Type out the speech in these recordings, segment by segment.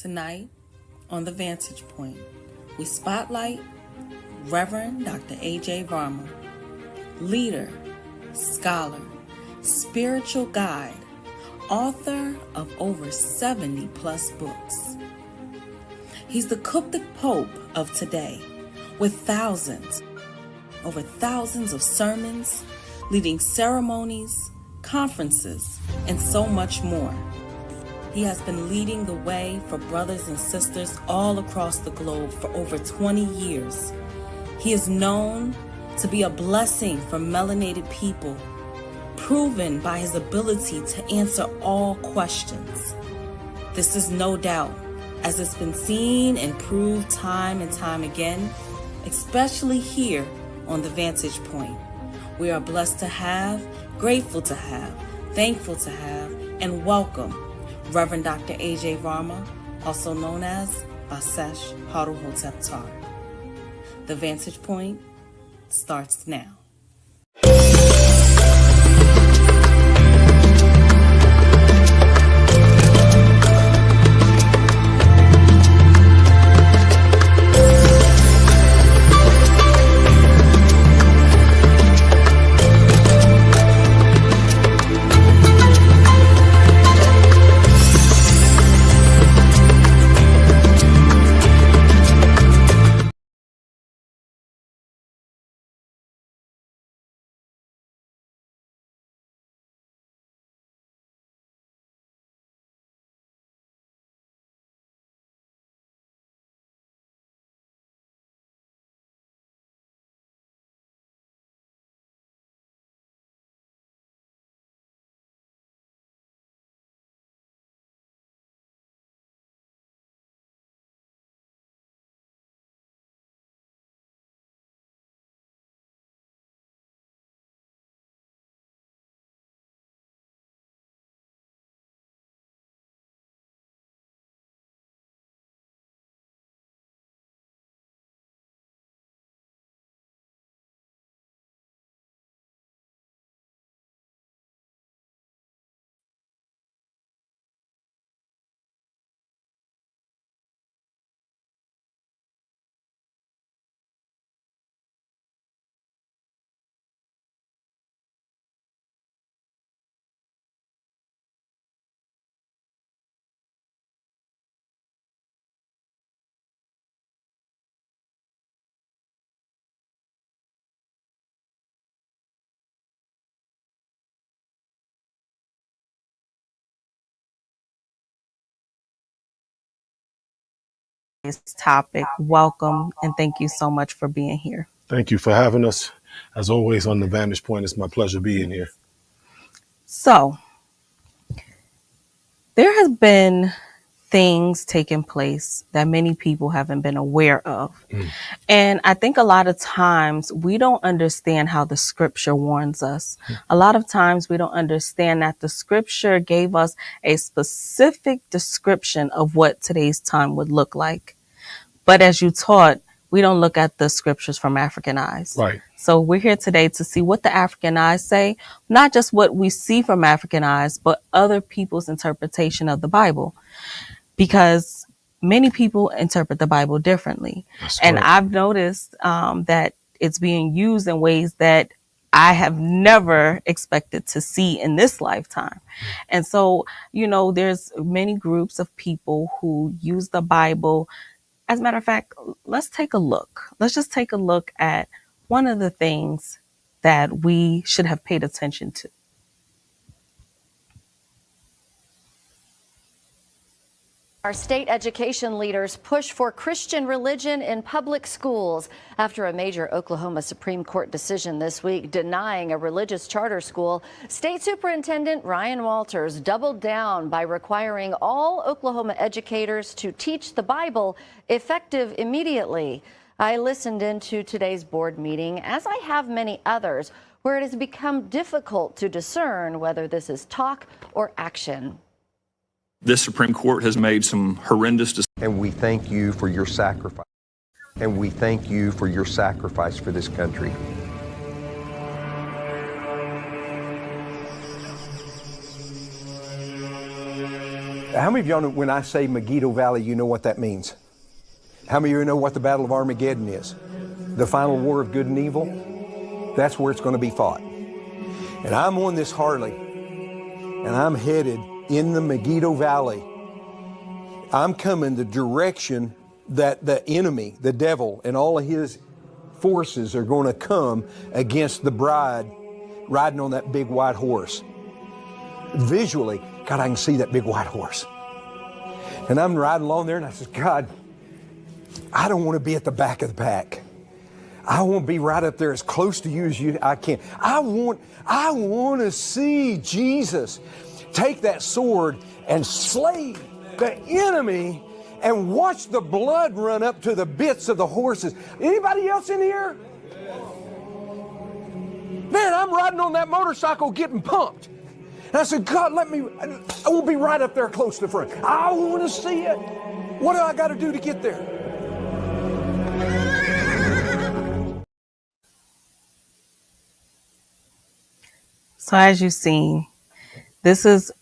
Tonight, on The Vantage Point, we spotlight Reverend Dr. A.J. Varmah, leader, scholar, spiritual guide, author of over 70 plus books. He's the Coptic Pope of today, with over thousands of sermons, leading ceremonies, conferences, and so much more. He has been leading the way for brothers and sisters all across the globe for over 20 years. He is known to be a blessing for melanated people, proven by his ability to answer all questions. This is no doubt, as it's been seen and proved time and time again, especially here on The Vantage Point. We are blessed to have, grateful to have, thankful to have, and welcome Reverend Dr. A.J. Varmah, also known as Basesh Haruhotep Tar. The Vantage Point starts now. Topic. Welcome and thank you so much for being here. Thank you for having us. As always on The Vantage Point, it's my pleasure being here. So, there has been things taking place that many people haven't been aware of. And I think a lot of times we don't understand how the scripture warns us. A lot of times we don't understand that the scripture gave us a specific description of what today's time would look like. But as you taught, we don't look at the scriptures from African eyes. Right. So we're here today to see what the African eyes say, not just what we see from African eyes, but other people's interpretation of the Bible. Because many people interpret the Bible differently. And I've noticed that it's being used in ways that I have never expected to see in this lifetime. And so, there's many groups of people who use the Bible. As a matter of fact, let's take a look. Let's just take a look at one of the things that we should have paid attention to. Our state education leaders push for Christian religion in public schools after a major Oklahoma Supreme Court decision this week denying a religious charter school. State Superintendent Ryan Walters doubled down by requiring all Oklahoma educators to teach the Bible effective immediately. I listened into today's board meeting, as I have many others, where it has become difficult to discern whether this is talk or action. This Supreme Court has made some horrendous decisions. And we thank you for your sacrifice. And we thank you for your sacrifice for this country. How many of y'all know when I say Megiddo Valley, you know what that means? How many of you know what the Battle of Armageddon is? The final war of good and evil? That's where it's going to be fought. And I'm on this Harley, and I'm headed in the Megiddo Valley. I'm coming the direction that the enemy, the devil, and all of his forces are going to come against the bride riding on that big white horse. Visually, God, I can see that big white horse. And I'm riding along there, and I said, God, I don't want to be at the back of the pack. I want to be right up there as close to you as I can. I want to see Jesus take that sword and slay the enemy and watch the blood run up to the bits of the horses. Anybody else in here? Man, I'm riding on that motorcycle getting pumped. And I said, God, I want to be right up there close to the front. I want to see it. What do I got to do to get there? So as you've seen, this is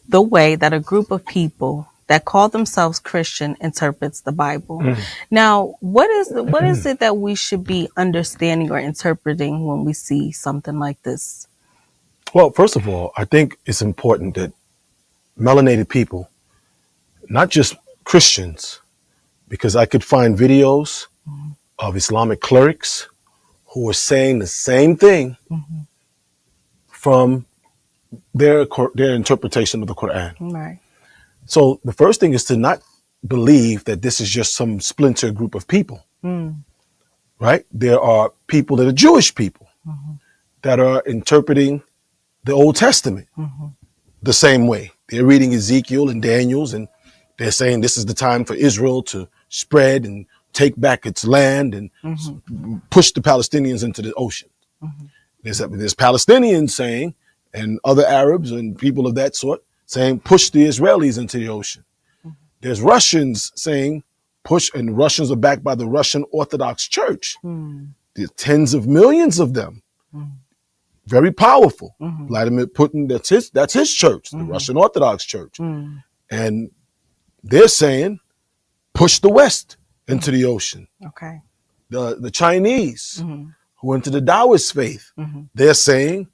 the way that a group of people that call themselves Christian interprets the Bible. Now, what is it that we should be understanding or interpreting when we see something like this? Well, first of all, I think it's important that melanated people, not just Christians, because I could find videos of Islamic clerics who are saying the same thing from their interpretation of the Quran. Right. So the first thing is to not believe that this is just some splinter group of people, right? There are people that are Jewish people that are interpreting the Old Testament the same way. They're reading Ezekiel and Daniel's, and they're saying this is the time for Israel to spread and take back its land and push the Palestinians into the ocean. There's Palestinians saying, and other Arabs and people of that sort saying, push the Israelis into the ocean. There's Russians saying, push, and Russians are backed by the Russian Orthodox Church. There's tens of millions of them. Very powerful. Vladimir Putin, that's his church, the Russian Orthodox Church. And they're saying, push the West into the ocean. Okay. The Chinese, who into the Taoist faith, they're saying,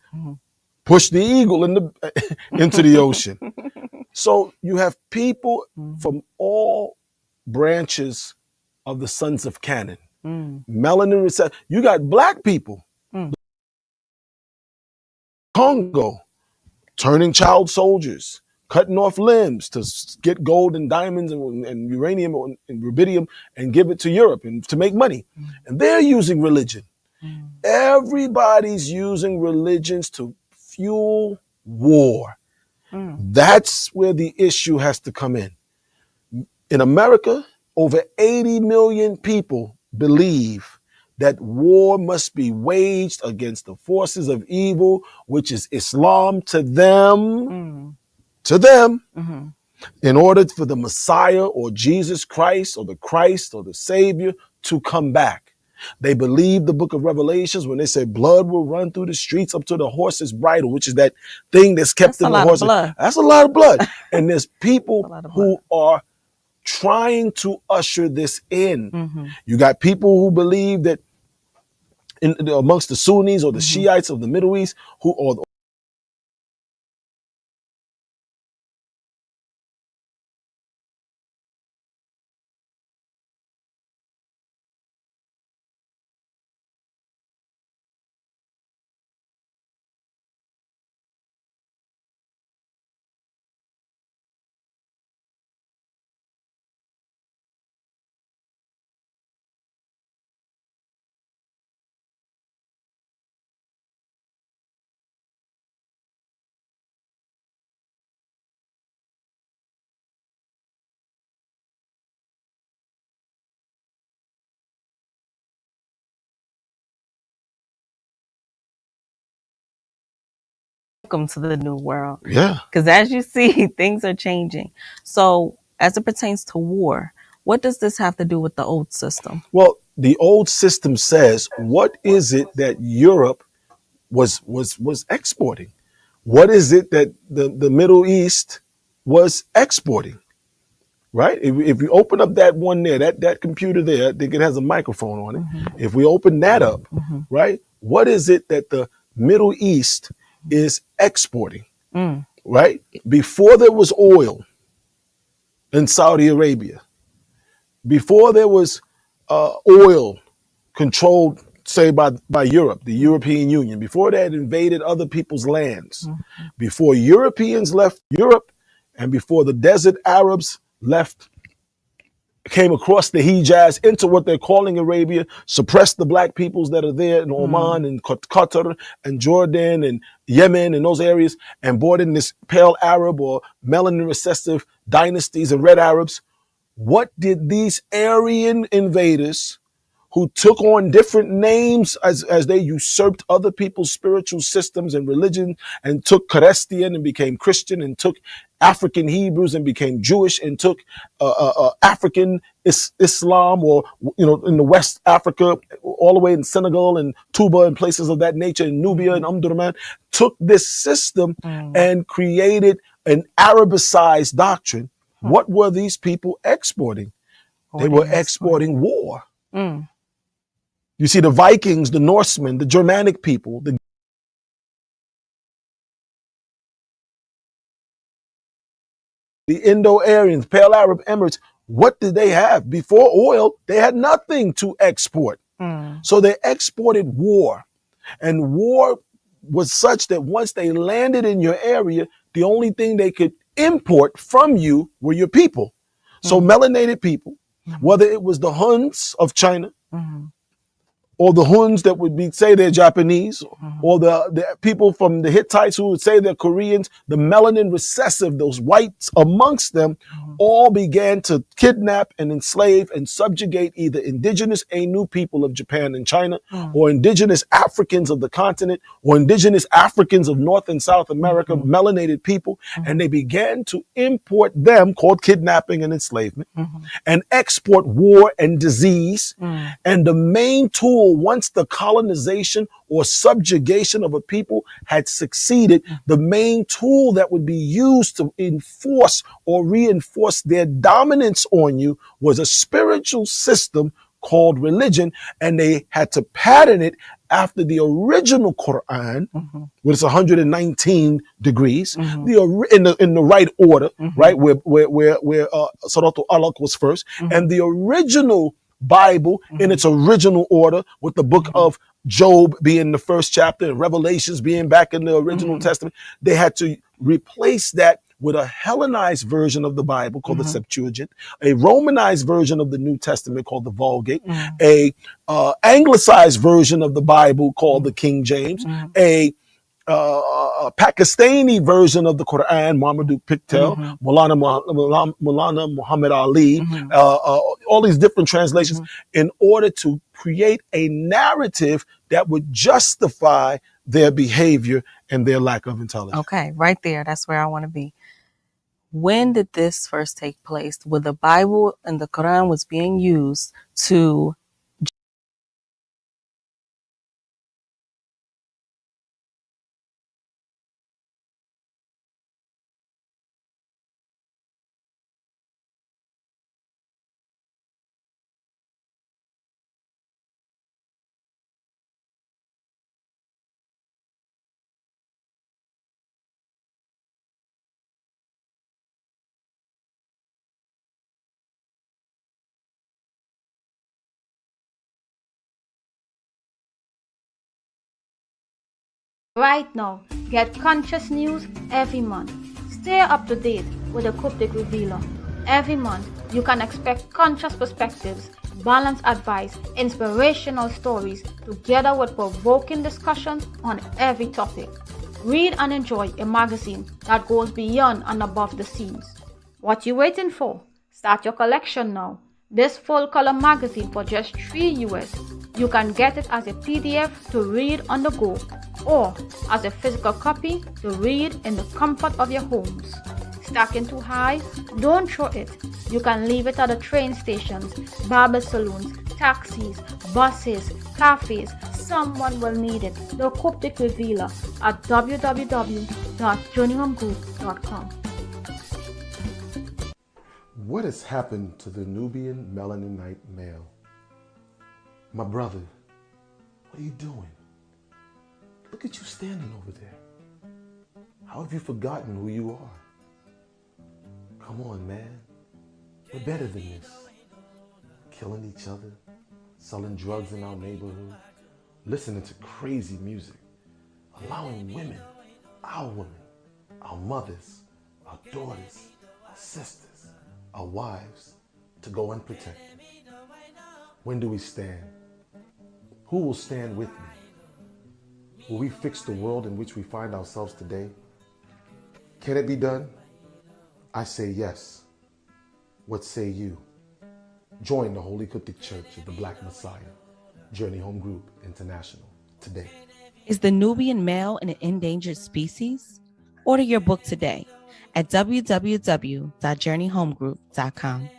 push the eagle into the ocean. So you have people from all branches of the sons of Canaan. Melanin, you got black people. Congo, turning child soldiers, cutting off limbs to get gold and diamonds and uranium and rubidium and give it to Europe and to make money. And they're using religion. Everybody's using religions to fuel war. That's where the issue has to come in. In America, over 80 million people believe that war must be waged against the forces of evil, which is Islam to them, in order for the Messiah or Jesus Christ or the Savior to come back. They believe the book of Revelations when they say blood will run through the streets up to the horse's bridle, which is that thing that's kept in the horse. That's a lot of blood. And there's people who are trying to usher this in. You got people who believe that amongst the Sunnis or the Shiites of the Middle East, who are Welcome to the new world. Yeah. Because as you see, things are changing. So as it pertains to war, what does this have to do with the old system? Well, the old system says, what is it that Europe was exporting? What is it that the Middle East was exporting, right? If you open up that one there, that computer there, I think it has a microphone on it. If we open that up, right, what is it that the Middle East is exporting, right? Before there was oil in Saudi Arabia, before there was oil controlled, say, by Europe, the European Union, before they had invaded other people's lands, before Europeans left Europe, and before the desert Arabs came across the Hijaz into what they're calling Arabia, suppressed the black peoples that are there in Oman and Qatar and Jordan and Yemen and those areas, and brought in this pale Arab or melanin recessive dynasties and red Arabs. What did these Aryan invaders, who took on different names as they usurped other people's spiritual systems and religion, and took Christian and became Christian, and took African Hebrews and became Jewish, and took African Islam, or in the West Africa, all the way in Senegal and Tuba and places of that nature, in Nubia and Umdurman, took this system and created an Arabicized doctrine. What were these people exporting? They were exporting war. You see, the Vikings, the Norsemen, the Germanic people, the Indo-Aryans, Pale Arab Emirates, what did they have? Before oil, they had nothing to export. So they exported war. And war was such that once they landed in your area, the only thing they could import from you were your people. So melanated people, whether it was the Huns of China, or the Huns that would say they're Japanese, or the people from the Hittites who would say they're Koreans, the melanin recessive, those whites amongst them, all began to kidnap and enslave and subjugate either indigenous Ainu people of Japan and China, or indigenous Africans of the continent, or indigenous Africans of North and South America, melanated people, and they began to import them, called kidnapping and enslavement, and export war and disease. And the main tool, once the colonization or subjugation of a people had succeeded, the main tool that would be used to enforce or reinforce their dominance on you was a spiritual system called religion, and they had to pattern it after the original Quran, which is 119 degrees, in the right order, right, where Surah Al-Alaq was first, and the original Bible in its original order, with the book of Job being the first chapter and Revelations being back in the original Testament. They had to replace that with a Hellenized version of the Bible called the Septuagint, a Romanized version of the New Testament called the Vulgate, a Anglicized version of the Bible called the King James, a Pakistani version of the Quran, Marmaduke Picktel, Maulana Muhammad Ali, all these different translations, in order to create a narrative that would justify their behavior and their lack of intelligence. Okay, right there. That's where I want to be. When did this first take place? When the Bible and the Quran was being used to Right now, get conscious news every month. Stay up to date with the Coptic Revealer. Every month, you can expect conscious perspectives, balanced advice, inspirational stories, together with provoking discussions on every topic. Read and enjoy a magazine that goes beyond and above the scenes. What you waiting for? Start your collection now. This full-color magazine for just $3 US. You can get it as a PDF to read on the go, or as a physical copy to read in the comfort of your homes. Stacking too high? Don't throw it. You can leave it at the train stations, barber salons, taxis, buses, cafes. Someone will need it. The Coptic Revealer at www.journeyhomegroup.com. What has happened to the Nubian Melaninite male? My brother, what are you doing? Look at you standing over there. How have you forgotten who you are? Come on, man. We're better than this. Killing each other, selling drugs in our neighborhood, listening to crazy music, allowing women, our mothers, our daughters, our sisters, our wives to go unprotected. When do we stand? Who will stand with me? Will we fix the world in which we find ourselves today? Can it be done? I say yes. What say you? Join the Holy Coptic Church of the Black Messiah, Journey Home Group International, today. Is the Nubian male an endangered species? Order your book today at www.journeyhomegroup.com.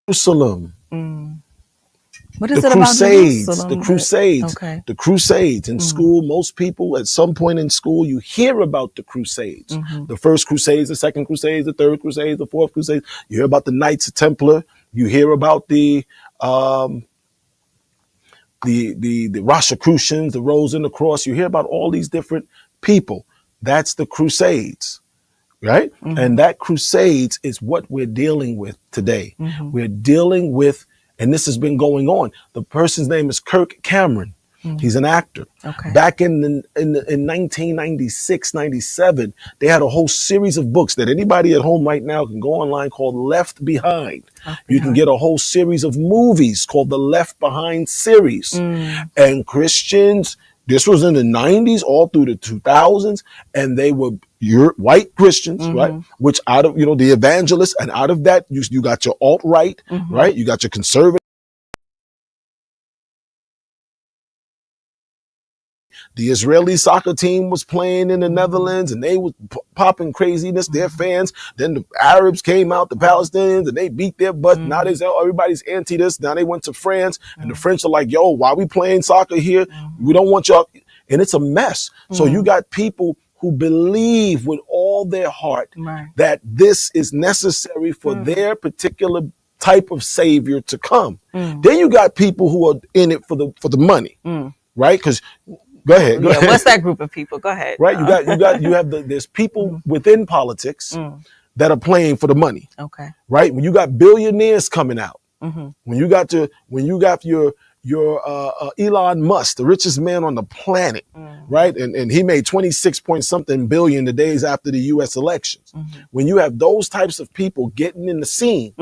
Jerusalem. What is The it about Crusades, Jerusalem? the Crusades, Okay. the Crusades in school. Most people at some point in school, you hear about the Crusades, the first Crusades, the second Crusades, the third Crusades, the fourth Crusades. You hear about the Knights Templar. You hear about the Rosicrucians, the Rose and the Cross. You hear about all these different people. That's the Crusades, right? And that Crusades is what we're dealing with today. We're dealing with, and this has been going on. The person's name is Kirk Cameron. He's an actor. Okay. Back in 1996, 97, they had a whole series of books that anybody at home right now can go online called Left Behind. You can get a whole series of movies called the Left Behind series. And Christians, this was in the 90s all through the 2000s, and they were white Christians, right? Which out of, the evangelists, and out of that, you got your alt-right, right? You got your conservative. The Israeli soccer team was playing in the Netherlands, and they was popping craziness, their fans. Then the Arabs came out, the Palestinians, and they beat their butt. Now they say, oh, everybody's anti this. Now they went to France, and the French are like, yo, why we playing soccer here? We don't want y'all. And it's a mess. So you got people who believe with all their heart that this is necessary for their particular type of savior to come. Then you got people who are in it for the money, right? Because Go ahead. What's that group of people? Go ahead. Right. There's people within politics that are playing for the money. Okay. Right. When you got billionaires coming out, when you got your Elon Musk, the richest man on the planet, right? And he made 26 point something billion the days after the US elections. When you have those types of people getting in the scene,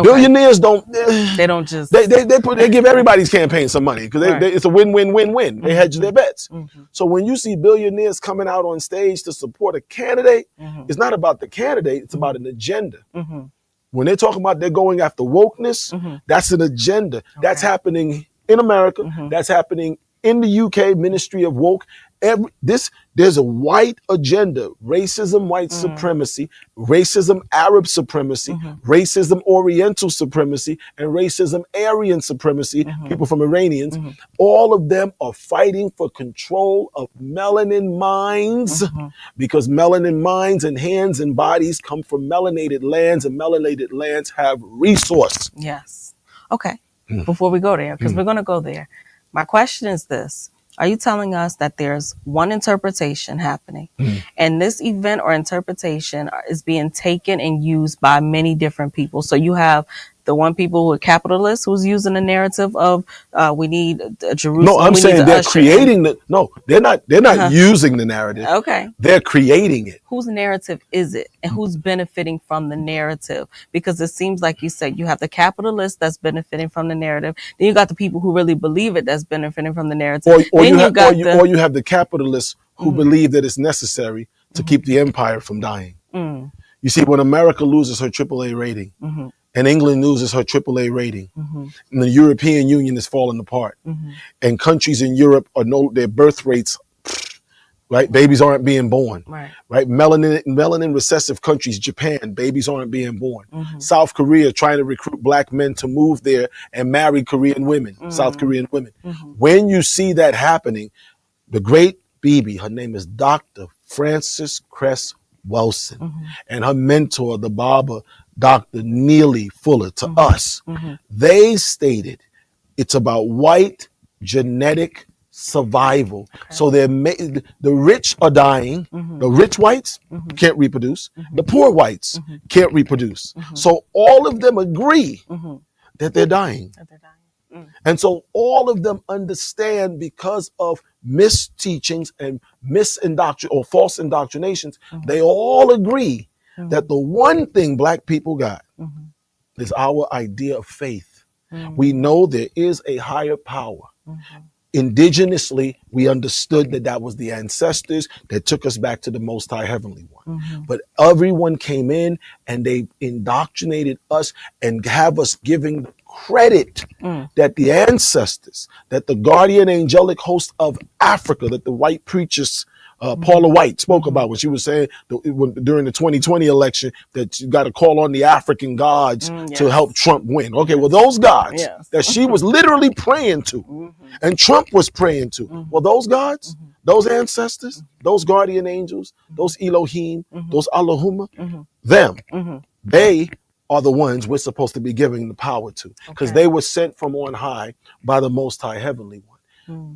billionaires don't just they give everybody's campaign some money because it's a win-win-win-win. They hedge their bets. So when you see billionaires coming out on stage to support a candidate, it's not about the candidate, it's about an agenda. When they're talking about they're going after wokeness, that's an agenda. That's happening in America. That's happening in the UK Ministry of Woke. There's a white agenda: racism, white supremacy, racism, Arab supremacy, racism, Oriental supremacy, and racism, Aryan supremacy. People from Iranians, all of them are fighting for control of melanin minds, because melanin minds and hands and bodies come from melanated lands, and melanated lands have resource. Yes. Okay. Before we go there, because we're going to go there, my question is this. Are you telling us that there's one interpretation happening and this event or interpretation is being taken and used by many different people? So you have the one people who are capitalists who's using the narrative of we need Jerusalem. No, I'm saying they're creating they're not using the narrative. Okay. They're creating it. Whose narrative is it and who's benefiting from the narrative? Because it seems like you said you have the capitalists that's benefiting from the narrative. Then you got the people who really believe it that's benefiting from the narrative. Or you have the capitalists who believe that it's necessary to keep the empire from dying. You see, when America loses her AAA rating, and England loses her AAA rating, and the European Union is falling apart, and countries in Europe their birth rates, right? Babies aren't being born, right? Melanin recessive countries, Japan, babies aren't being born. South Korea trying to recruit black men to move there and marry Korean women, South Korean women. When you see that happening, the great Bibi, her name is Dr. Frances Cress Welsing, and her mentor, the Barber, Dr. Neely Fuller, to us, they stated it's about white genetic survival. So the rich are dying. The rich whites can't reproduce. The poor whites can't reproduce. So all of them agree that they're dying. And so all of them understand, because of misteachings and or false indoctrinations, they all agree that the one thing black people got is our idea of faith. We know there is a higher power. Indigenously, we understood that was the ancestors that took us back to the Most High Heavenly One. But everyone came in and they indoctrinated us and have us giving credit that the ancestors, that the guardian angelic host of Africa, that the white preachers, Paula White spoke about when she was saying during the 2020 election that you got to call on the African gods to help Trump win. Okay, well, those gods that she was literally praying to and Trump was praying to, well, those gods, those ancestors, those guardian angels, those Elohim, those Allahumma, them, they are the ones we're supposed to be giving the power to, because they were sent from on high by the Most High Heavenly One.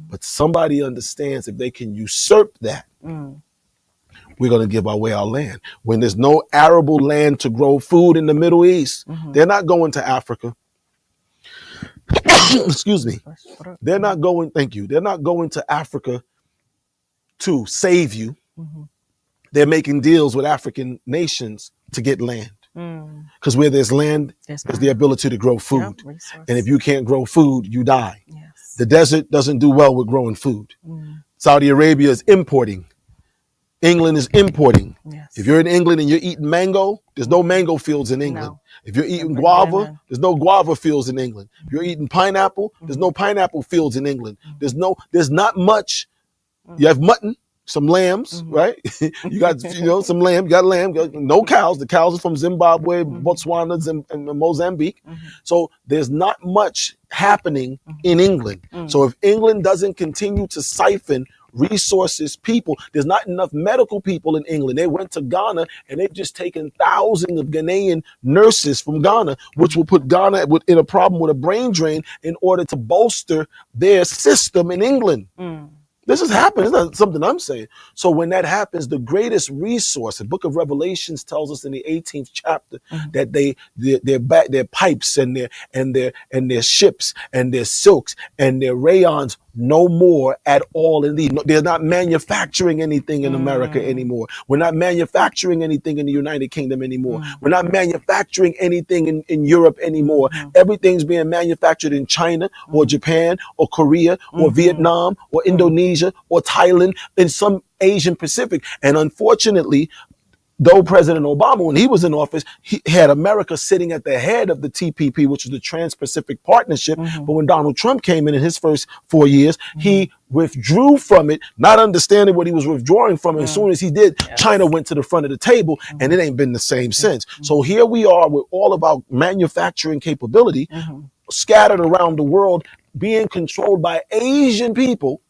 But somebody understands if they can usurp that, we're going to give away our land. When there's no arable land to grow food in the Middle East, they're not going to Africa. excuse me, they're not going, thank you, they're not going to Africa to save you. They're making deals with African nations to get land. Because where there's land, there's the ability to grow food. And if you can't grow food, you die. Yes. The desert doesn't do well with growing food. Saudi Arabia is importing. England is importing. Yes. If you're in England and you're eating mango, there's no mango fields in England. No. If you're eating guava, there's no guava fields in England. If you're eating pineapple, there's no pineapple fields in England. There's not much. You have mutton, some lambs, right? You got, some lamb, you got lamb, no cows. The cows are from Zimbabwe, Botswana, and Mozambique. So there's not much happening in England. So if England doesn't continue to siphon resources, people, there's not enough medical people in England. They went to Ghana and they've just taken thousands of Ghanaian nurses from Ghana, which will put Ghana in a problem with a brain drain in order to bolster their system in England. This is happening. It's not something I'm saying. So when that happens, the greatest resource, the book of Revelations tells us in the 18th chapter that their pipes and their ships and their silks and their rayons no more at all. Indeed, they're not manufacturing anything in America anymore. We're not manufacturing anything in the United Kingdom anymore. We're not manufacturing anything in Europe anymore. Everything's being manufactured in China or Japan or Korea or Vietnam or Indonesia or Thailand, in some Asian Pacific. And unfortunately, though President Obama, when he was in office, he had America sitting at the head of the TPP, which is the Trans-Pacific Partnership. But when Donald Trump came in his first 4 years, he withdrew from it, not understanding what he was withdrawing from. As soon as he did, China went to the front of the table, and it ain't been the same since. So here we are with all of our manufacturing capability scattered around the world, being controlled by Asian people.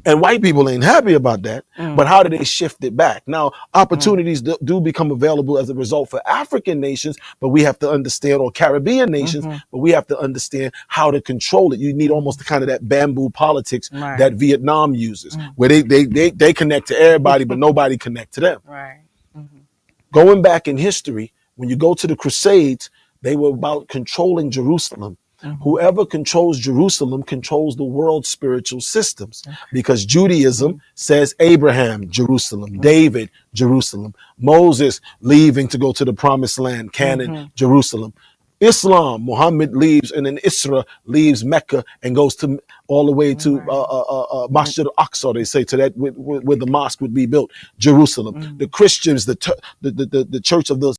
And white people ain't happy about that. But how do they shift it back? Now, opportunities do become available as a result for African nations, but we have to understand, or Caribbean nations, but we have to understand how to control it. You need almost kind of that bamboo politics that Vietnam uses, where they connect to everybody, but nobody connect to them. Going back in history, when you go to the Crusades, they were about controlling Jerusalem. Whoever controls Jerusalem controls the world's spiritual systems, because Judaism says Abraham, Jerusalem, David, Jerusalem, Moses leaving to go to the promised land, Canaan, Jerusalem. Islam, Muhammad leaves, and then Isra leaves Mecca and goes to all the way to Masjid al-Aqsa, they say, to that where the mosque would be built, Jerusalem. The Christians, the church of the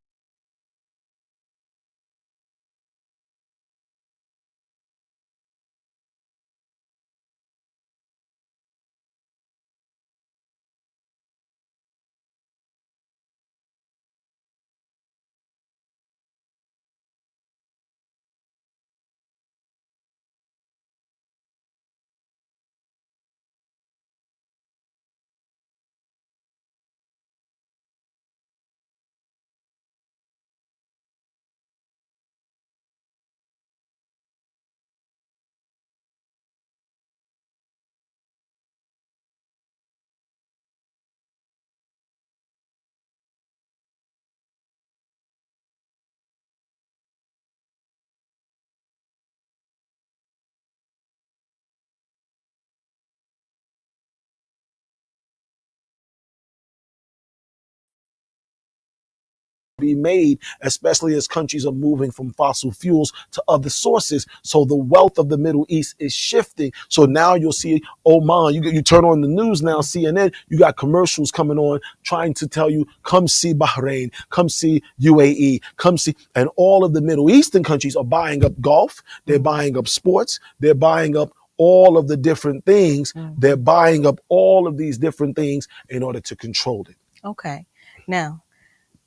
be made, especially as countries are moving from fossil fuels to other sources. So the wealth of the Middle East is shifting. So now you'll see Oman, you turn on the news now, CNN, you got commercials coming on trying to tell you, come see Bahrain, come see UAE, come see, and all of the Middle Eastern countries are buying up golf, they're buying up sports, they're buying up all of the different things. They're buying up all of these different things in order to control it. Okay. Now,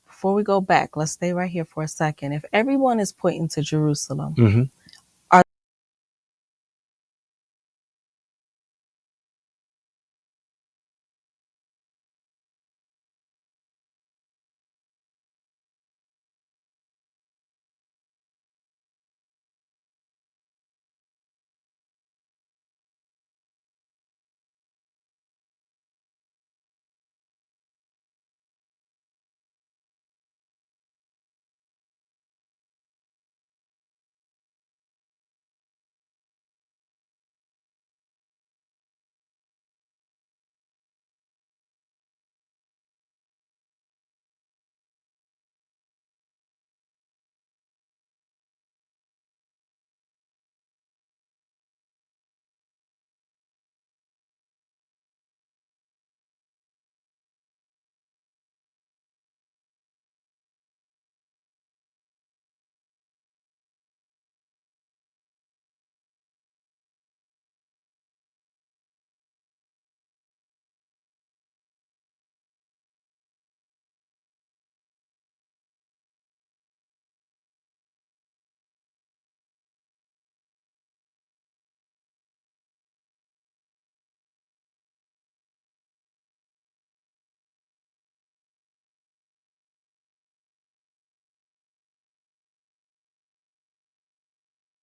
before we go back, let's stay right here for a second. If everyone is pointing to Jerusalem,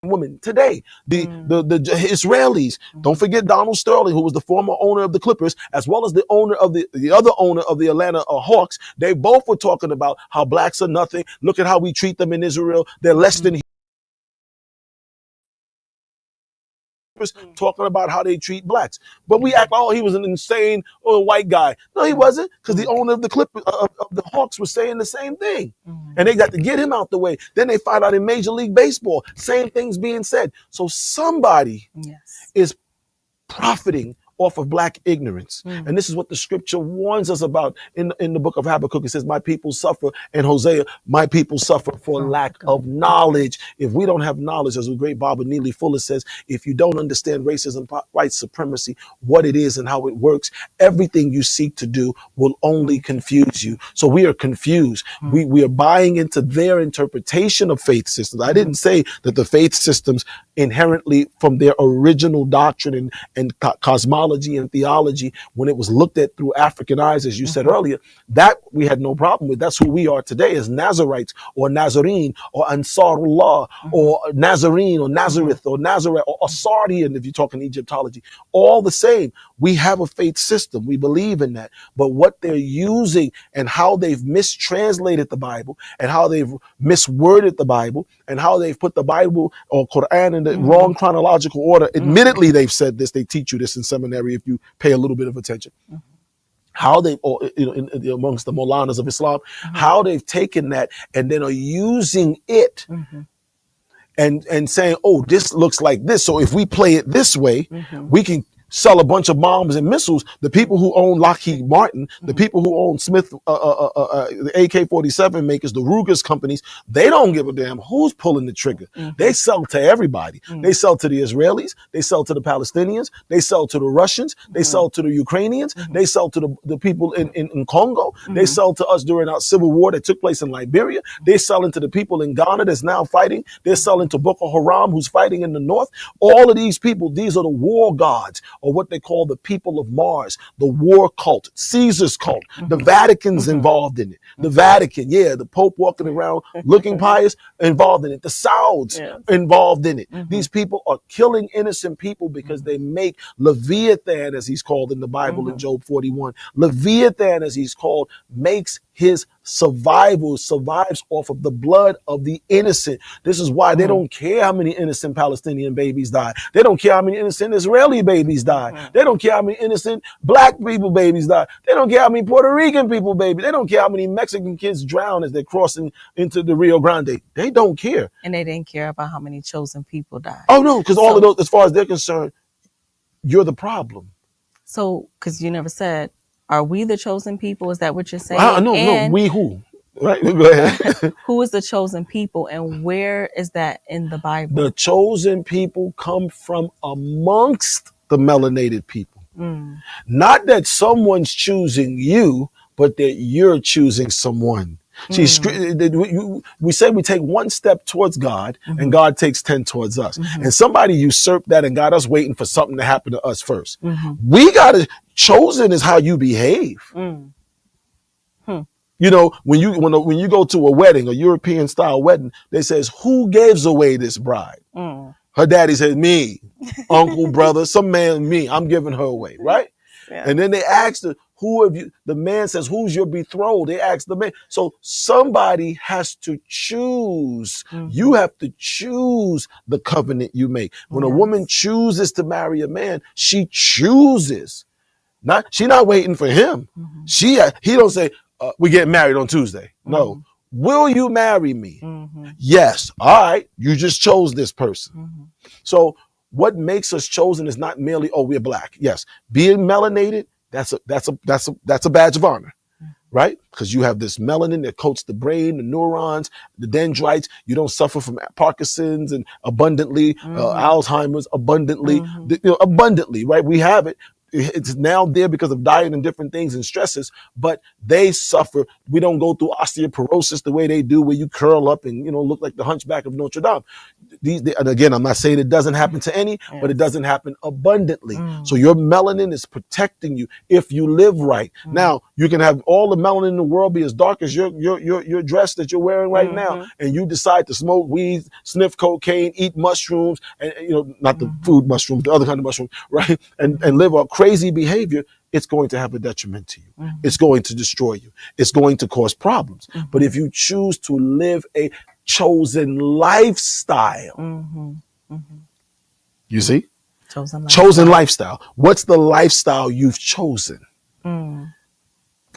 women today. The Israelis. Don't forget Donald Sterling, who was the former owner of the Clippers, as well as the owner of the other owner of the Atlanta Hawks. They both were talking about how blacks are nothing. Look at how we treat them in Israel. They're less than talking about how they treat blacks. But we act, oh, he was an insane white guy. No, he wasn't, because the owner of the Clippers of the Hawks was saying the same thing. And they got to get him out the way. Then they find out in Major League Baseball, same things being said. So somebody is profiting off of black ignorance. And this is what the scripture warns us about in the book of Habakkuk. It says, my people suffer, and Hosea, my people suffer for lack of knowledge. If we don't have knowledge, as the great Baba Neely Fuller says, if you don't understand racism, white supremacy, what it is and how it works, everything you seek to do will only confuse you. So we are confused. We are buying into their interpretation of faith systems. I didn't say that the faith systems inherently from their original doctrine and cosmology and theology, when it was looked at through African eyes, as you said earlier, that we had no problem with. That's who we are today as Nazarites or Nazarene or Ansarullah or Nazarene or Nazareth or Nazareth or Sardian, if you're talking Egyptology. All the same, we have a faith system. We believe in that. But what they're using and how they've mistranslated the Bible and how they've misworded the Bible and how they've put the Bible or Quran in the wrong chronological order. Admittedly, they've said this. They teach you this in seminary if you pay a little bit of attention. How they, or amongst the Molanas of Islam, how they've taken that and then are using it and saying, oh, this looks like this. So if we play it this way, we can sell a bunch of bombs and missiles. The people who own Lockheed Martin, the people who own Smith, the AK-47 makers, the Ruger's companies, they don't give a damn who's pulling the trigger. They sell to everybody. They sell to the Israelis. They sell to the Palestinians. They sell to the Russians. They sell to the Ukrainians. They sell to the people in Congo. They sell to us during our civil war that took place in Liberia. They're selling to the people in Ghana that's now fighting. They're selling to Boko Haram, who's fighting in the north. All of these people, these are the war gods, or what they call the people of Mars, the war cult, Caesar's cult. The Vatican's involved in it. The Vatican, the Pope walking around looking pious, involved in it. The Sauds involved in it. These people are killing innocent people because they make Leviathan, as he's called in the Bible in Job 41. Leviathan, as he's called, makes his survives off of the blood of the innocent. This is why they don't care how many innocent Palestinian babies die. They don't care how many innocent Israeli babies die. They don't care how many innocent black people babies die. They don't care how many Puerto Rican people babies. They don't care how many Mexican kids drown as they're crossing into the Rio Grande. They don't care. And they didn't care about how many chosen people died. Oh no, because all of those, as far as they're concerned, you're the problem. So, because you never said, are we the chosen people? Is that what you're saying? No, we who? Right, go ahead. Who is the chosen people, and where is that in the Bible? The chosen people come from amongst the melanated people. Not that someone's choosing you, but that you're choosing someone. See, we say we take one step towards God and God takes 10 towards us. And somebody usurped that and got us waiting for something to happen to us first. We got to, chosen is how you behave. You know, when you go to a wedding, a European style wedding, they says, who gives away this bride? Her daddy says, me, uncle, brother, some man, me, I'm giving her away, right? And then they ask her, who have you, the man says, who's your betrothed? They ask the man. So somebody has to choose. You have to choose the covenant you make. When a woman chooses to marry a man, she chooses. She's not waiting for him. He don't say, we get married on Tuesday. No. Will you marry me? Yes. All right. You just chose this person. So what makes us chosen is not merely, oh, we're black. Yes. Being melanated, that's a badge of honor, right? Because you have this melanin that coats the brain, the neurons, the dendrites. You don't suffer from Parkinson's and abundantly, Alzheimer's abundantly, abundantly, right? We have it. it's now there because of diet and different things and stresses, but they suffer. We don't go through osteoporosis the way they do, where you curl up and, you know, look like the hunchback of Notre Dame. And again, I'm not saying it doesn't happen to any, but it doesn't happen abundantly. So your melanin is protecting you if you live right. Now, you can have all the melanin in the world be as dark as your dress that you're wearing right now, and you decide to smoke weed, sniff cocaine, eat mushrooms, and, you know, not the food mushrooms, the other kind of mushroom, right? And live a crazy behavior. It's going to have a detriment to you. It's going to destroy you. It's going to cause problems. But if you choose to live a chosen lifestyle, you see? Chosen lifestyle. What's the lifestyle you've chosen?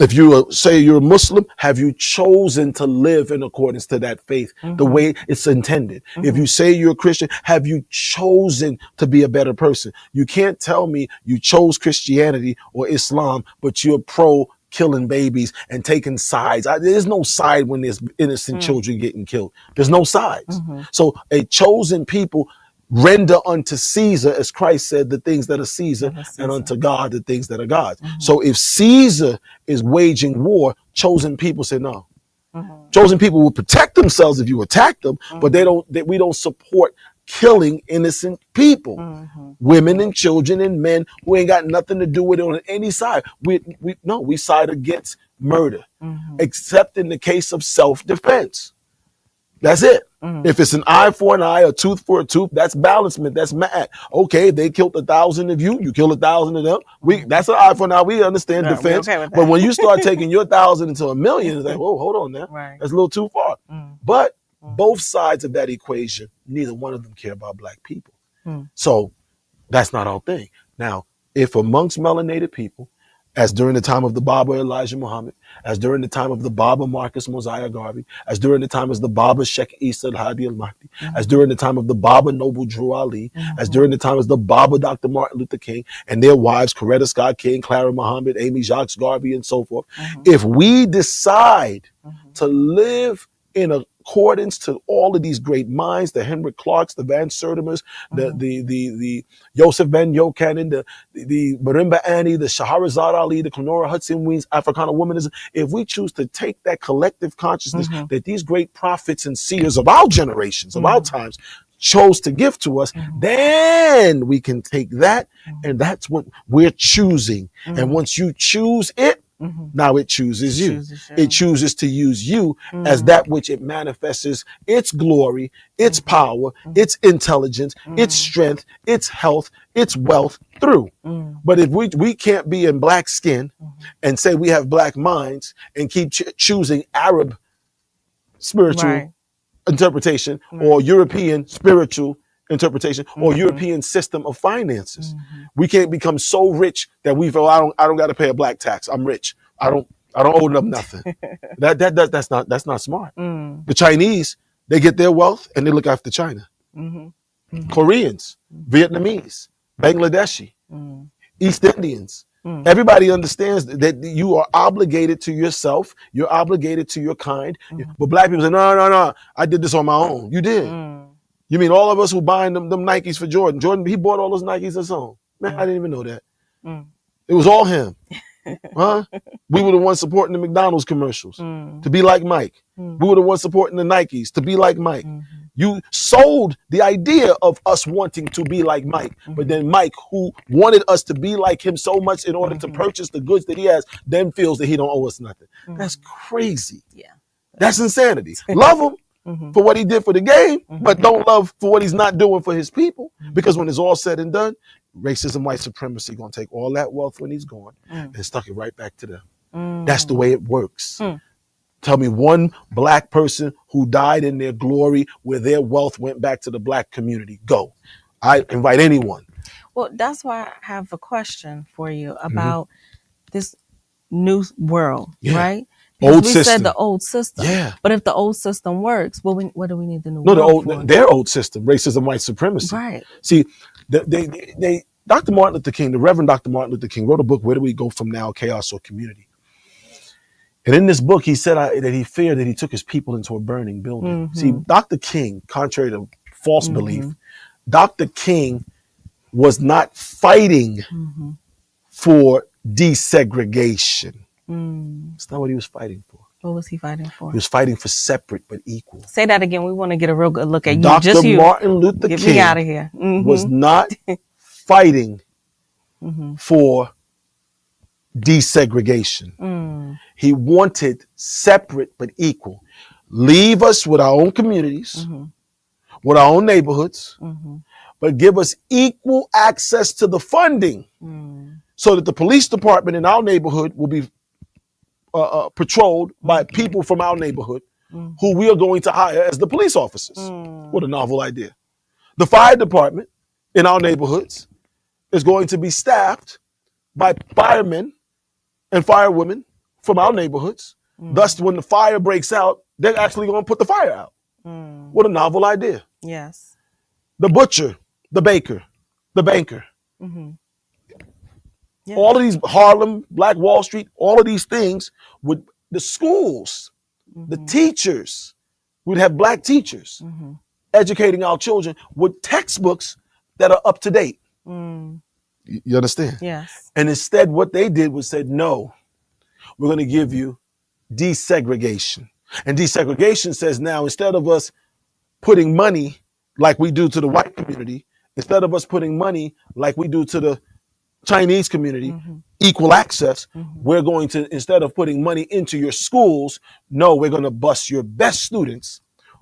If you say you're a Muslim, have you chosen to live in accordance to that faith, the way it's intended? If you say you're a Christian, have you chosen to be a better person? You can't tell me you chose Christianity or Islam, but you're pro killing babies and taking sides. There's no side when there's innocent children getting killed. There's no sides. So a chosen people render unto Caesar, as Christ said, the things that are Caesar, and unto God the things that are God's. So if Caesar is waging war, chosen people say no. Chosen people will protect themselves if you attack them, but we don't support killing innocent people, women and children and men who ain't got nothing to do with it on any side. We side against murder, except in the case of self-defense. That's it. If it's an eye for an eye, a tooth for a tooth, that's balancement. That's mad. Okay, they killed 1,000 of you. You killed 1,000 of them. That's an eye for an eye. We understand defense. Okay, but when you start taking your 1,000 into a million, it's like, whoa, hold on now. That's a little too far. But both sides of that equation, neither one of them care about black people. So that's not our thing. Now, if amongst melanated people, as during the time of the Baba Elijah Muhammad, as during the time of the Baba Marcus Mosiah Garvey, as during the time of the Baba Sheikh Isa al-Hadi al-Mahdi, as during the time of the Baba Noble Drew Ali, as during the time of the Baba Dr. Martin Luther King, and their wives, Coretta Scott King, Clara Muhammad, Amy Jacques Garvey, and so forth. If we decide to live in accordance to all of these great minds, the Henrik Clarks, the Van Sertimers, the Joseph Ben Yochanan, the Marimba Annie, the Shahrazad Ali, the Clenora Hudson Weems, Africana womanism, if we choose to take that collective consciousness that these great prophets and seers of our generations, of our times, chose to give to us, then we can take that, and that's what we're choosing. And once you choose it, now it chooses you. It chooses to use you as that which it manifests its glory, its power, its intelligence, its strength, its health, its wealth through. But if we can't be in black skin and say we have black minds and keep choosing Arab spiritual interpretation or European spiritual interpretation or European system of finances. We can't become so rich that we feel I don't got to pay a black tax. I'm rich. I don't owe them nothing. That's not smart. The Chinese, they get their wealth and they look after China. Koreans, Vietnamese, Bangladeshi, East Indians. Everybody understands that you are obligated to yourself. You're obligated to your kind. But black people say, no, I did this on my own. You did. You mean all of us who buying them Nikes for Jordan? Jordan, he bought all those Nikes his own. Man, I didn't even know that. It was all him. Huh? We were the ones supporting the McDonald's commercials to be like Mike. We were the ones supporting the Nikes to be like Mike. You sold the idea of us wanting to be like Mike, but then Mike, who wanted us to be like him so much in order to purchase the goods that he has, then feels that he don't owe us nothing. That's crazy. Yeah, that's insanity. Love him for what he did for the game, but don't love for what he's not doing for his people. Because when it's all said and done, racism, white supremacy gonna take all that wealth when he's gone and stuck it right back to them. That's the way it works. Tell me one black person who died in their glory where their wealth went back to the black community. Go. I invite anyone. Well, that's why I have a question for you about this new world, right? Because Old we system. said the old system. Yeah. But if the old system works, what do we need the new world for? Their old system, racism, white supremacy. Right. See, Dr. Martin Luther King, the Reverend Dr. Martin Luther King, wrote a book, Where Do We Go From Now, Chaos or Community? And in this book, he said that he feared that he took his people into a burning building. See, Dr. King, contrary to false belief, Dr. King was not fighting for desegregation. That's not what he was fighting for. What was he fighting for? He was fighting for separate but equal. Say that again. We want to get a real good look at you. Dr. Just you. Martin Luther Get King me out of here. was not fighting for desegregation. He wanted separate but equal. Leave us with our own communities, with our own neighborhoods, but give us equal access to the funding so that the police department in our neighborhood will be patrolled by people from our neighborhood who we are going to hire as the police officers. What a novel idea. The fire department in our neighborhoods is going to be staffed by firemen and firewomen from our neighborhoods. Thus, when the fire breaks out, they're actually going to put the fire out. What a novel idea. Yes. The butcher, the baker, the banker. Yes. All of these, Harlem, Black Wall Street, all of these things, with the schools, the teachers, we'd have black teachers educating our children with textbooks that are up to date. You understand? Yes. And instead, what they did was said, no, we're going to give you desegregation. And desegregation says now, instead of us putting money like we do to the white community, instead of us putting money like we do to the Chinese community, equal access, we're going to, instead of putting money into your schools, no, we're going to bus your best students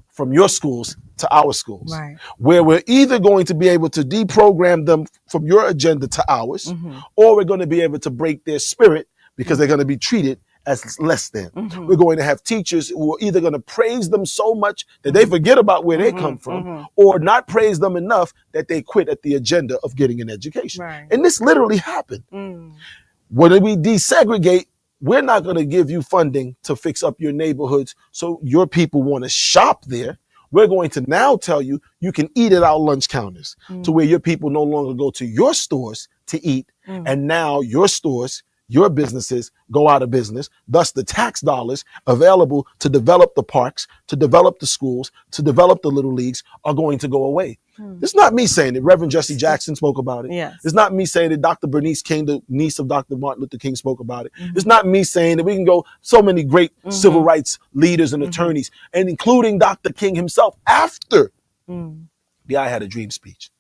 from your schools to our schools, Right. where we're either going to be able to deprogram them from your agenda to ours, or we're going to be able to break their spirit because they're going to be treated as less than. We're going to have teachers who are either going to praise them so much that they forget about where they come from, or not praise them enough that they quit at the agenda of getting an education. Right. And this literally happened. When we desegregate, we're not going to give you funding to fix up your neighborhoods so your people want to shop there. We're going to now tell you you can eat at our lunch counters, to where your people no longer go to your stores to eat. And now your stores, your businesses go out of business. Thus, the tax dollars available to develop the parks, to develop the schools, to develop the little leagues are going to go away. It's not me saying it. Reverend Jesse Jackson spoke about it. Yes. It's not me saying that Dr. Bernice King, the niece of Dr. Martin Luther King, spoke about it. It's not me saying that. We can go so many great civil rights leaders and attorneys, and including Dr. King himself after the I Had a Dream speech.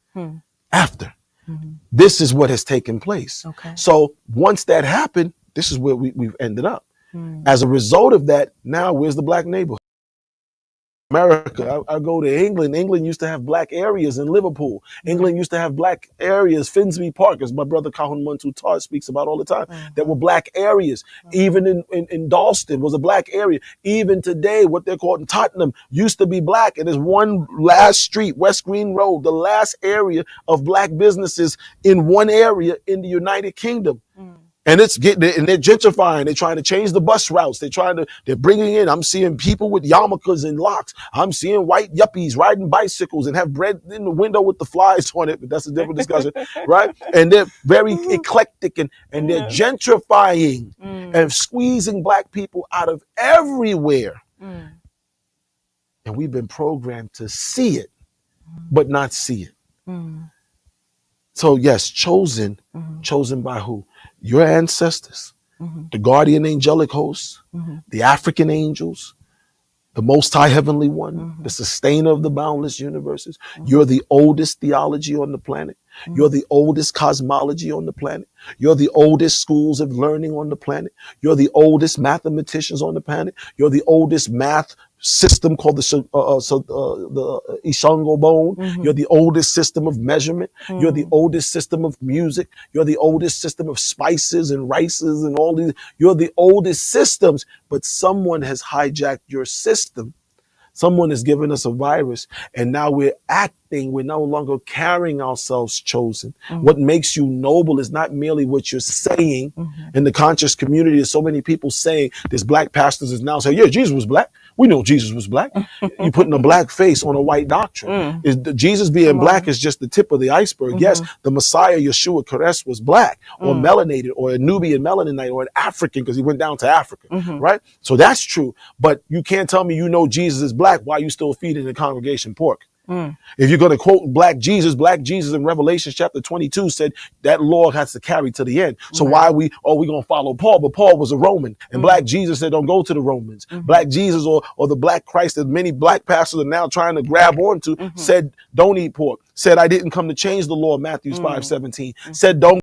After. This is what has taken place. Okay. So once that happened, this is where we've ended up. As a result of that, now where's the black neighborhood? America, I go to England. England used to have black areas in Liverpool. England used to have black areas, Finsbury Park, as my brother Kahun Muntu Tar speaks about all the time, that were black areas. Even in Dalston was a black area. Even today, what they're called in Tottenham used to be black. And there's one last street, West Green Road, the last area of black businesses in one area in the United Kingdom. And it's getting, and they're gentrifying. They're trying to change the bus routes. They're bringing in, I'm seeing people with yarmulkes and locks. I'm seeing white yuppies riding bicycles and have bread in the window with the flies on it, but that's a different discussion, right? And they're very eclectic and they're gentrifying and squeezing black people out of everywhere. And we've been programmed to see it, but not see it. So yes, chosen by who? Your ancestors, the guardian angelic hosts, the African angels, the Most High Heavenly One, the sustainer of the boundless universes. You're the oldest theology on the planet. You're the oldest cosmology on the planet. You're the oldest schools of learning on the planet. You're the oldest mathematicians on the planet. You're the oldest math system called the Ishango bone. You're the oldest system of measurement. You're the oldest system of music. You're the oldest system of spices and rices and all these. You're the oldest systems, but someone has hijacked your system. Someone has given us a virus, and now we're acting. We're no longer carrying ourselves chosen. What makes you noble is not merely what you're saying. In the conscious community, there's so many people saying, there's black pastors is now saying, yeah, Jesus was black. We know Jesus was black. You're putting a black face on a white doctrine. Jesus being black is just the tip of the iceberg. Yes, the Messiah, Yeshua Christ, was black or melanated or a Nubian melanite or an African because he went down to Africa, right? So that's true. But you can't tell me you know Jesus is black while you still feeding the congregation pork. If you're going to quote Black Jesus in Revelation chapter 22 said that law has to carry to the end. So why are we going to follow Paul? But Paul was a Roman, and Black Jesus said don't go to the Romans. Black Jesus or the Black Christ that many Black pastors are now trying to grab onto said don't eat pork. Said I didn't come to change the law, Matthew 5:17. Said don't.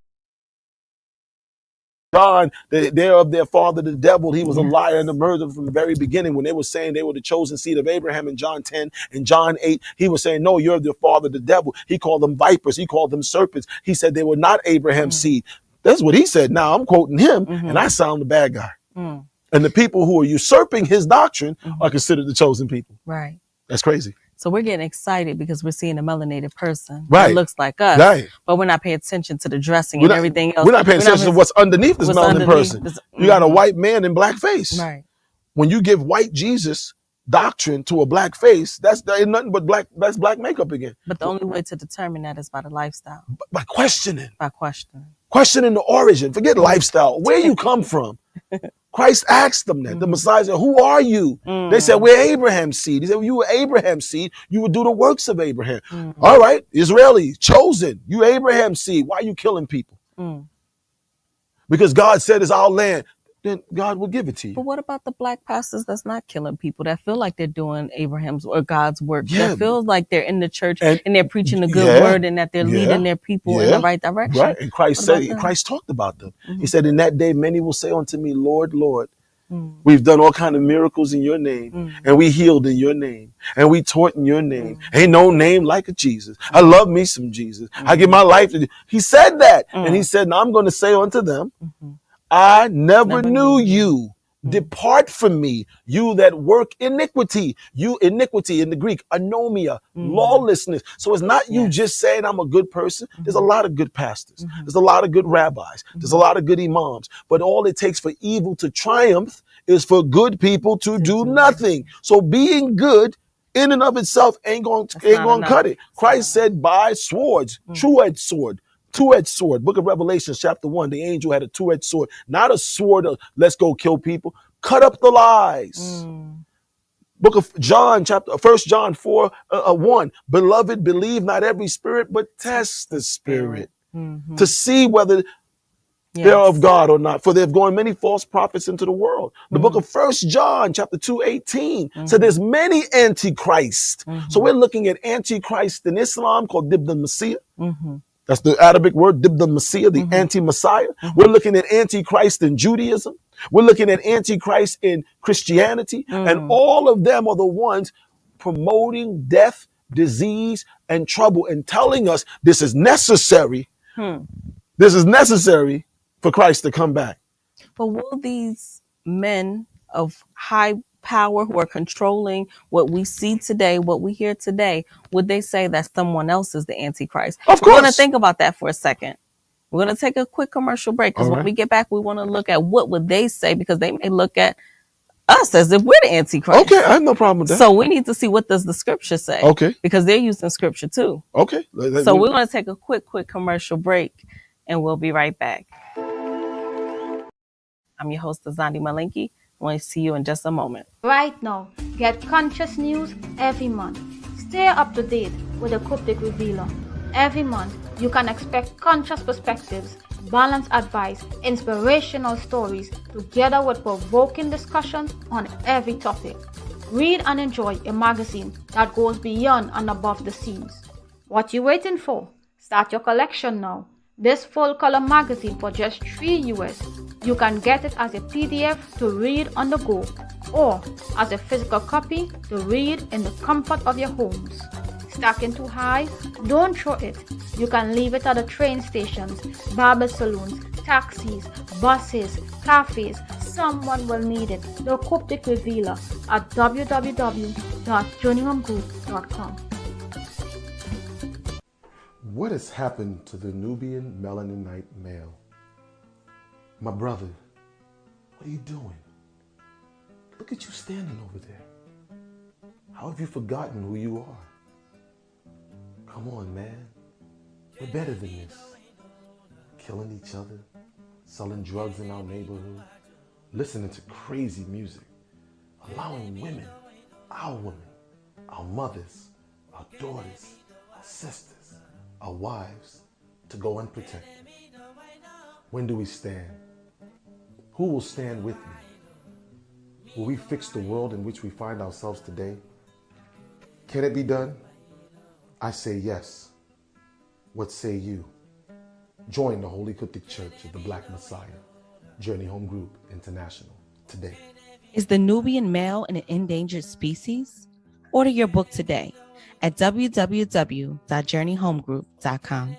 God, they're of their father the devil. He was a liar and a murderer from the very beginning. When they were saying they were the chosen seed of Abraham in John 10 and John 8, he was saying, no, you're of their father the devil. He called them vipers. He called them serpents. He said they were not Abraham's seed. That's what he said. Now I'm quoting him, and I sound the bad guy. And the people who are usurping his doctrine are considered the chosen people. Right. That's crazy. So we're getting excited because we're seeing a melanated person Right. that looks like us, Right. but we're not paying attention to the dressing and everything else. We're not paying attention to what's underneath this melanin person. You got a white man in black face. Right. When you give white Jesus doctrine to a black face, that's ain't nothing but that's black makeup again. But the only way to determine that is by the lifestyle. By questioning. By questioning. Questioning the origin. Forget lifestyle. Where you come from. Christ asked them that. The Messiah said, who are you? They said, we're Abraham's seed. He said, well, you were Abraham's seed. You would do the works of Abraham. All right, Israeli, chosen. You Abraham's seed. Why are you killing people? Because God said it's our land. Then God will give it to you. But what about the black pastors that's not killing people, that feel like they're doing Abraham's or God's work, Yeah. that feels like they're in the church And- and they're preaching the good word and that they're Yeah. leading their people in the right direction? Right. And Christ What said, about them? Christ talked about them. He said, in that day, many will say unto me, Lord, Lord, we've done all kind of miracles in your name, and we healed in your name, and we taught in your name. Ain't no name like a Jesus. I love me some Jesus. I give my life to. He said that, and he said, now I'm going to say unto them, I never knew you. Depart from me, you that work iniquity. You iniquity in the Greek, anomia, lawlessness. So it's not you just saying I'm a good person. There's a lot of good pastors. There's a lot of good rabbis. There's a lot of good imams. But all it takes for evil to triumph is for good people to do nothing. So being good in and of itself ain't going to cut it. Christ said, by swords, two-edged sword. Two-edged sword. Book of Revelation, chapter 1. The angel had a two-edged sword. Not a sword of let's go kill people. Cut up the lies. Book of John, 1 John 4, 1. Beloved, believe not every spirit, but test the spirit to see whether they're of God or not. For there have gone many false prophets into the world. The book of 1 John, chapter 2, 18. So there's many antichrists. So we're looking at antichrist in Islam called Dib the Messiah. That's the Arabic word, Dib the Messiah, the anti-Messiah. We're looking at Antichrist in Judaism. We're looking at Antichrist in Christianity. And all of them are the ones promoting death, disease, and trouble and telling us this is necessary. This is necessary for Christ to come back. But will these men of high power who are controlling what we see today, what we hear today, would they say that someone else is the Antichrist? Of course. We're going to think about that for a second. We're going to take a quick commercial break because when we get back, we want to look at what would they say, because they may look at us as if we're the Antichrist. Okay, I have no problem with that. So we need to see what does the scripture say. Okay. Because they're using scripture too. Okay. So we're going to take a quick commercial break and we'll be right back. I'm your host, Azandi Malinki. I want to see you in just a moment. Right now, get conscious news every month. Stay up to date with the Cryptic Revealer. Every month, you can expect conscious perspectives, balanced advice, inspirational stories, together with provoking discussions on every topic. Read and enjoy a magazine that goes beyond and above the scenes. What you waiting for? Start your collection now. This full color magazine for just $3 US. You can get it as a PDF to read on the go, or as a physical copy to read in the comfort of your homes. Stacking too high? Don't throw it. You can leave it at the train stations, barber salons, taxis, buses, cafes. Someone will need it. The Cryptic Revealer at www.journeyhomegroup.com. What has happened to the Nubian Melanite male? My brother, what are you doing? Look at you standing over there. How have you forgotten who you are? Come on, man. We're better than this. Killing each other, selling drugs in our neighborhood, listening to crazy music, allowing women, our mothers, our daughters, our sisters, our wives to go unprotected? When do we stand? Who will stand with me? Will we fix the world in which we find ourselves today? Can it be done? I say yes. What say you? Join the Holy Coptic Church of the Black Messiah, Journey Home Group International, today. Is the Nubian male an endangered species? Order your book today at www.journeyhomegroup.com.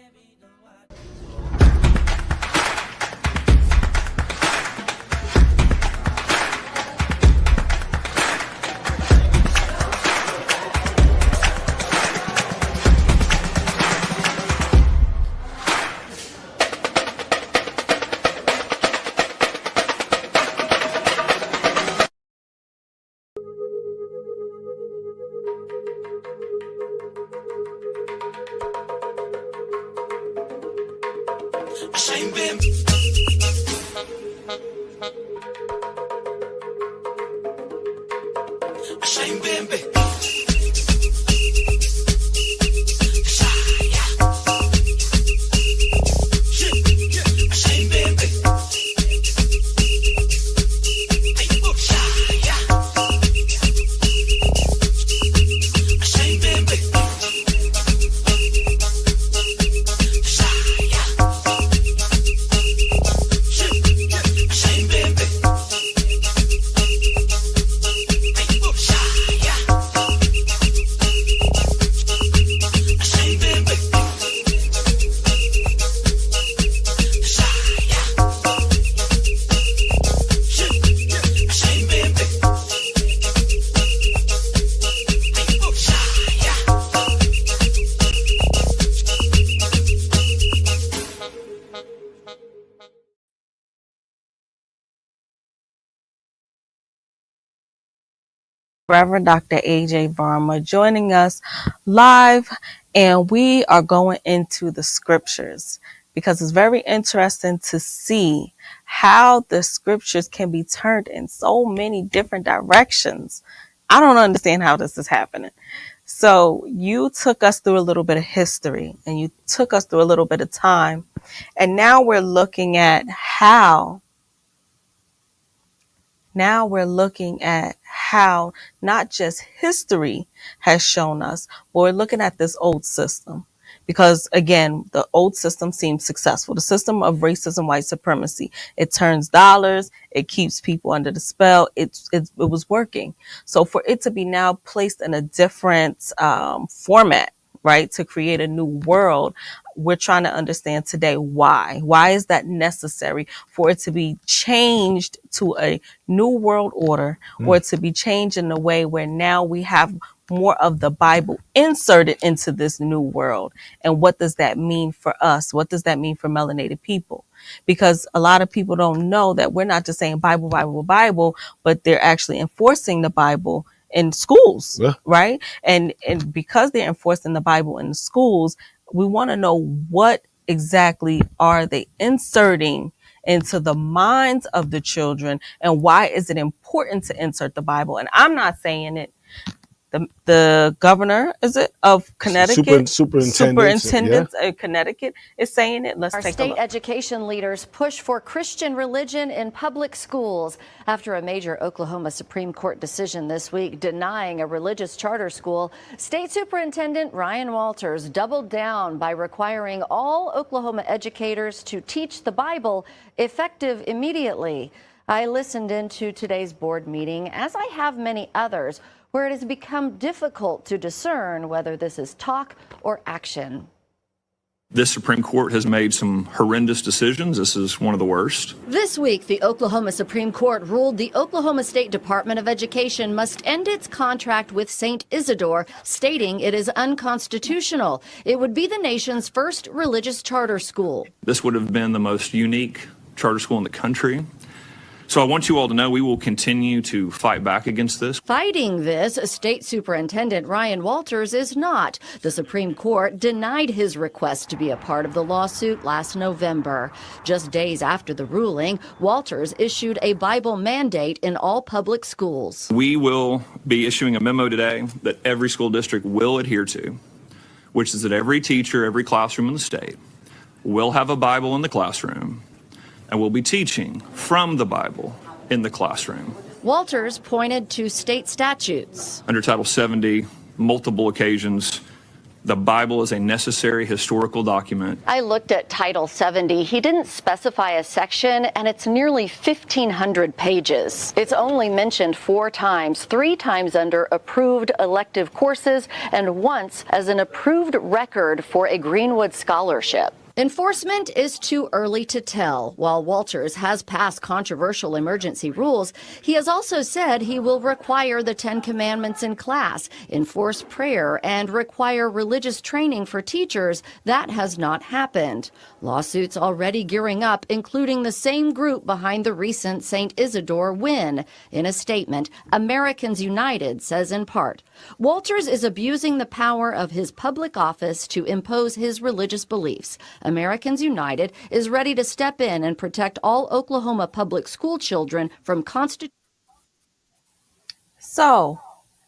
Reverend Dr. AJ Varmah joining us live, and we are going into the scriptures because it's very interesting to see how the scriptures can be turned in so many different directions. I don't understand how this is happening. So you took us through a little bit of history and you took us through a little bit of time, and now we're looking at how not just history has shown us, but we're looking at this old system. Because again, the old system seems successful. The system of racism, white supremacy, it turns dollars, it keeps people under the spell. It was working. So for it to be now placed in a different format, right, to create a new world, we're trying to understand today why. Why is that necessary for it to be changed to a new world order, or to be changed in a way where now we have more of the Bible inserted into this new world? And what does that mean for us? What does that mean for melanated people? Because a lot of people don't know that we're not just saying Bible, Bible, Bible, but they're actually enforcing the Bible in schools, right? And because they're enforcing the Bible in the schools, we want to know what exactly are they inserting into the minds of the children, and why is it important to insert the Bible? And I'm not saying it. The governor, is it, of Connecticut? Superintendent of Connecticut is saying it. Let's take a look. Our state education leaders push for Christian religion in public schools after a major Oklahoma Supreme Court decision this week denying a religious charter school. State Superintendent Ryan Walters doubled down by requiring all Oklahoma educators to teach the Bible effective immediately. I listened into today's board meeting, as I have many others, where it has become difficult to discern whether this is talk or action. This Supreme Court has made some horrendous decisions. This is one of the worst. This week, the Oklahoma Supreme Court ruled the Oklahoma State Department of Education must end its contract with St. Isidore, stating it is unconstitutional. It would be the nation's first religious charter school. This would have been the most unique charter school in the country. So I want you all to know we will continue to fight back against this. Fighting this, State Superintendent Ryan Walters is not. The Supreme Court denied his request to be a part of the lawsuit last November. Just days after the ruling, Walters issued a Bible mandate in all public schools. We will be issuing a memo today that every school district will adhere to, which is that every teacher, every classroom in the state will have a Bible in the classroom, and we'll be teaching from the Bible in the classroom. Walters pointed to state statutes. Under Title 70, multiple occasions, the Bible is a necessary historical document. I looked at Title 70. He didn't specify a section, and it's nearly 1,500 pages. It's only mentioned 4 times, 3 times under approved elective courses, and once as an approved record for a Greenwood scholarship. Enforcement is too early to tell. While Walters has passed controversial emergency rules, he has also said he will require the 10 Commandments in class, enforce prayer, and require religious training for teachers. That has not happened. Lawsuits already gearing up, including the same group behind the recent St. Isidore win. In a statement, Americans United says in part, Walters is abusing the power of his public office to impose his religious beliefs. Americans United is ready to step in and protect all Oklahoma public school children from constitutional. So,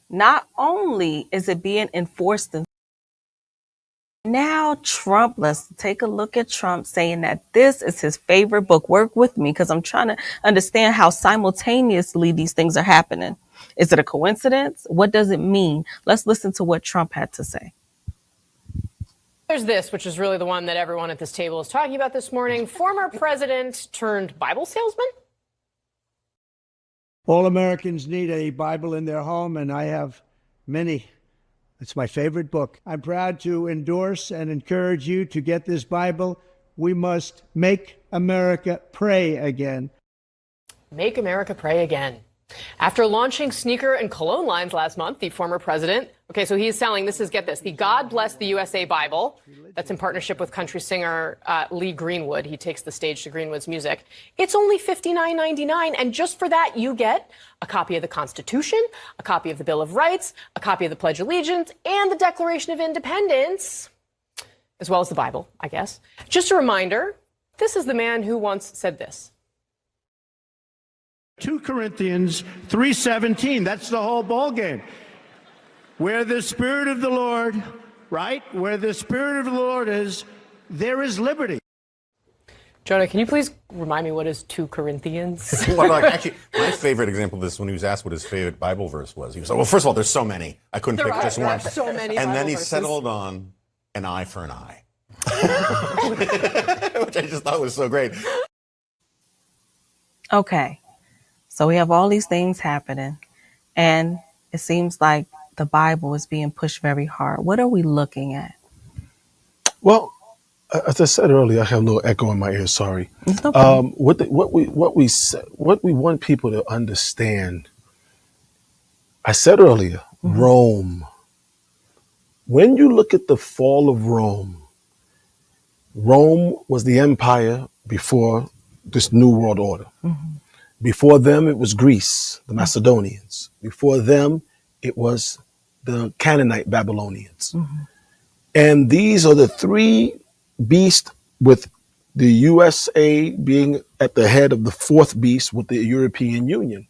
not only is it being enforced in now Trump, let's take a look at Trump saying that this is his favorite book. Work with me because I'm trying to understand how simultaneously these things are happening. Is it a coincidence? What does it mean? Let's listen to what Trump had to say. There's this, which is really the one that everyone at this table is talking about this morning. Former president turned Bible salesman? All Americans need a Bible in their home, and I have many. It's my favorite book. I'm proud to endorse and encourage you to get this Bible. We must make America pray again. Make America pray again. After launching sneaker and cologne lines last month, the former president, so he is selling, get this, the God Bless the USA Bible. That's in partnership with country singer Lee Greenwood. He takes the stage to Greenwood's music. It's only $59.99, and just for that, you get a copy of the Constitution, a copy of the Bill of Rights, a copy of the Pledge of Allegiance, and the Declaration of Independence, as well as the Bible, I guess. Just a reminder, this is the man who once said this. 2 Corinthians 3:17, that's the whole ballgame. Where the Spirit of the Lord, right? Where the Spirit of the Lord is, there is liberty. Jonah, can you please remind me what is 2 Corinthians? Well, actually, my favorite example of this, when he was asked what his favorite Bible verse was, he was like, well, first of all, there's so many. I couldn't pick just one. So many and Bible then he verses. settled on an eye for an eye, which I just thought was so great. Okay. So we have all these things happening, and it seems like the Bible is being pushed very hard. What are we looking at? Well, as I said earlier, I have a little echo in my ear. Sorry. Okay. What we want people to understand. I said earlier, Rome. When you look at the fall of Rome, Rome was the empire before this new world order. Before them, it was Greece, the Macedonians. Before them, it was the Canaanite Babylonians. And these are the 3 beasts, with the USA being at the head of the 4th beast with the European Union.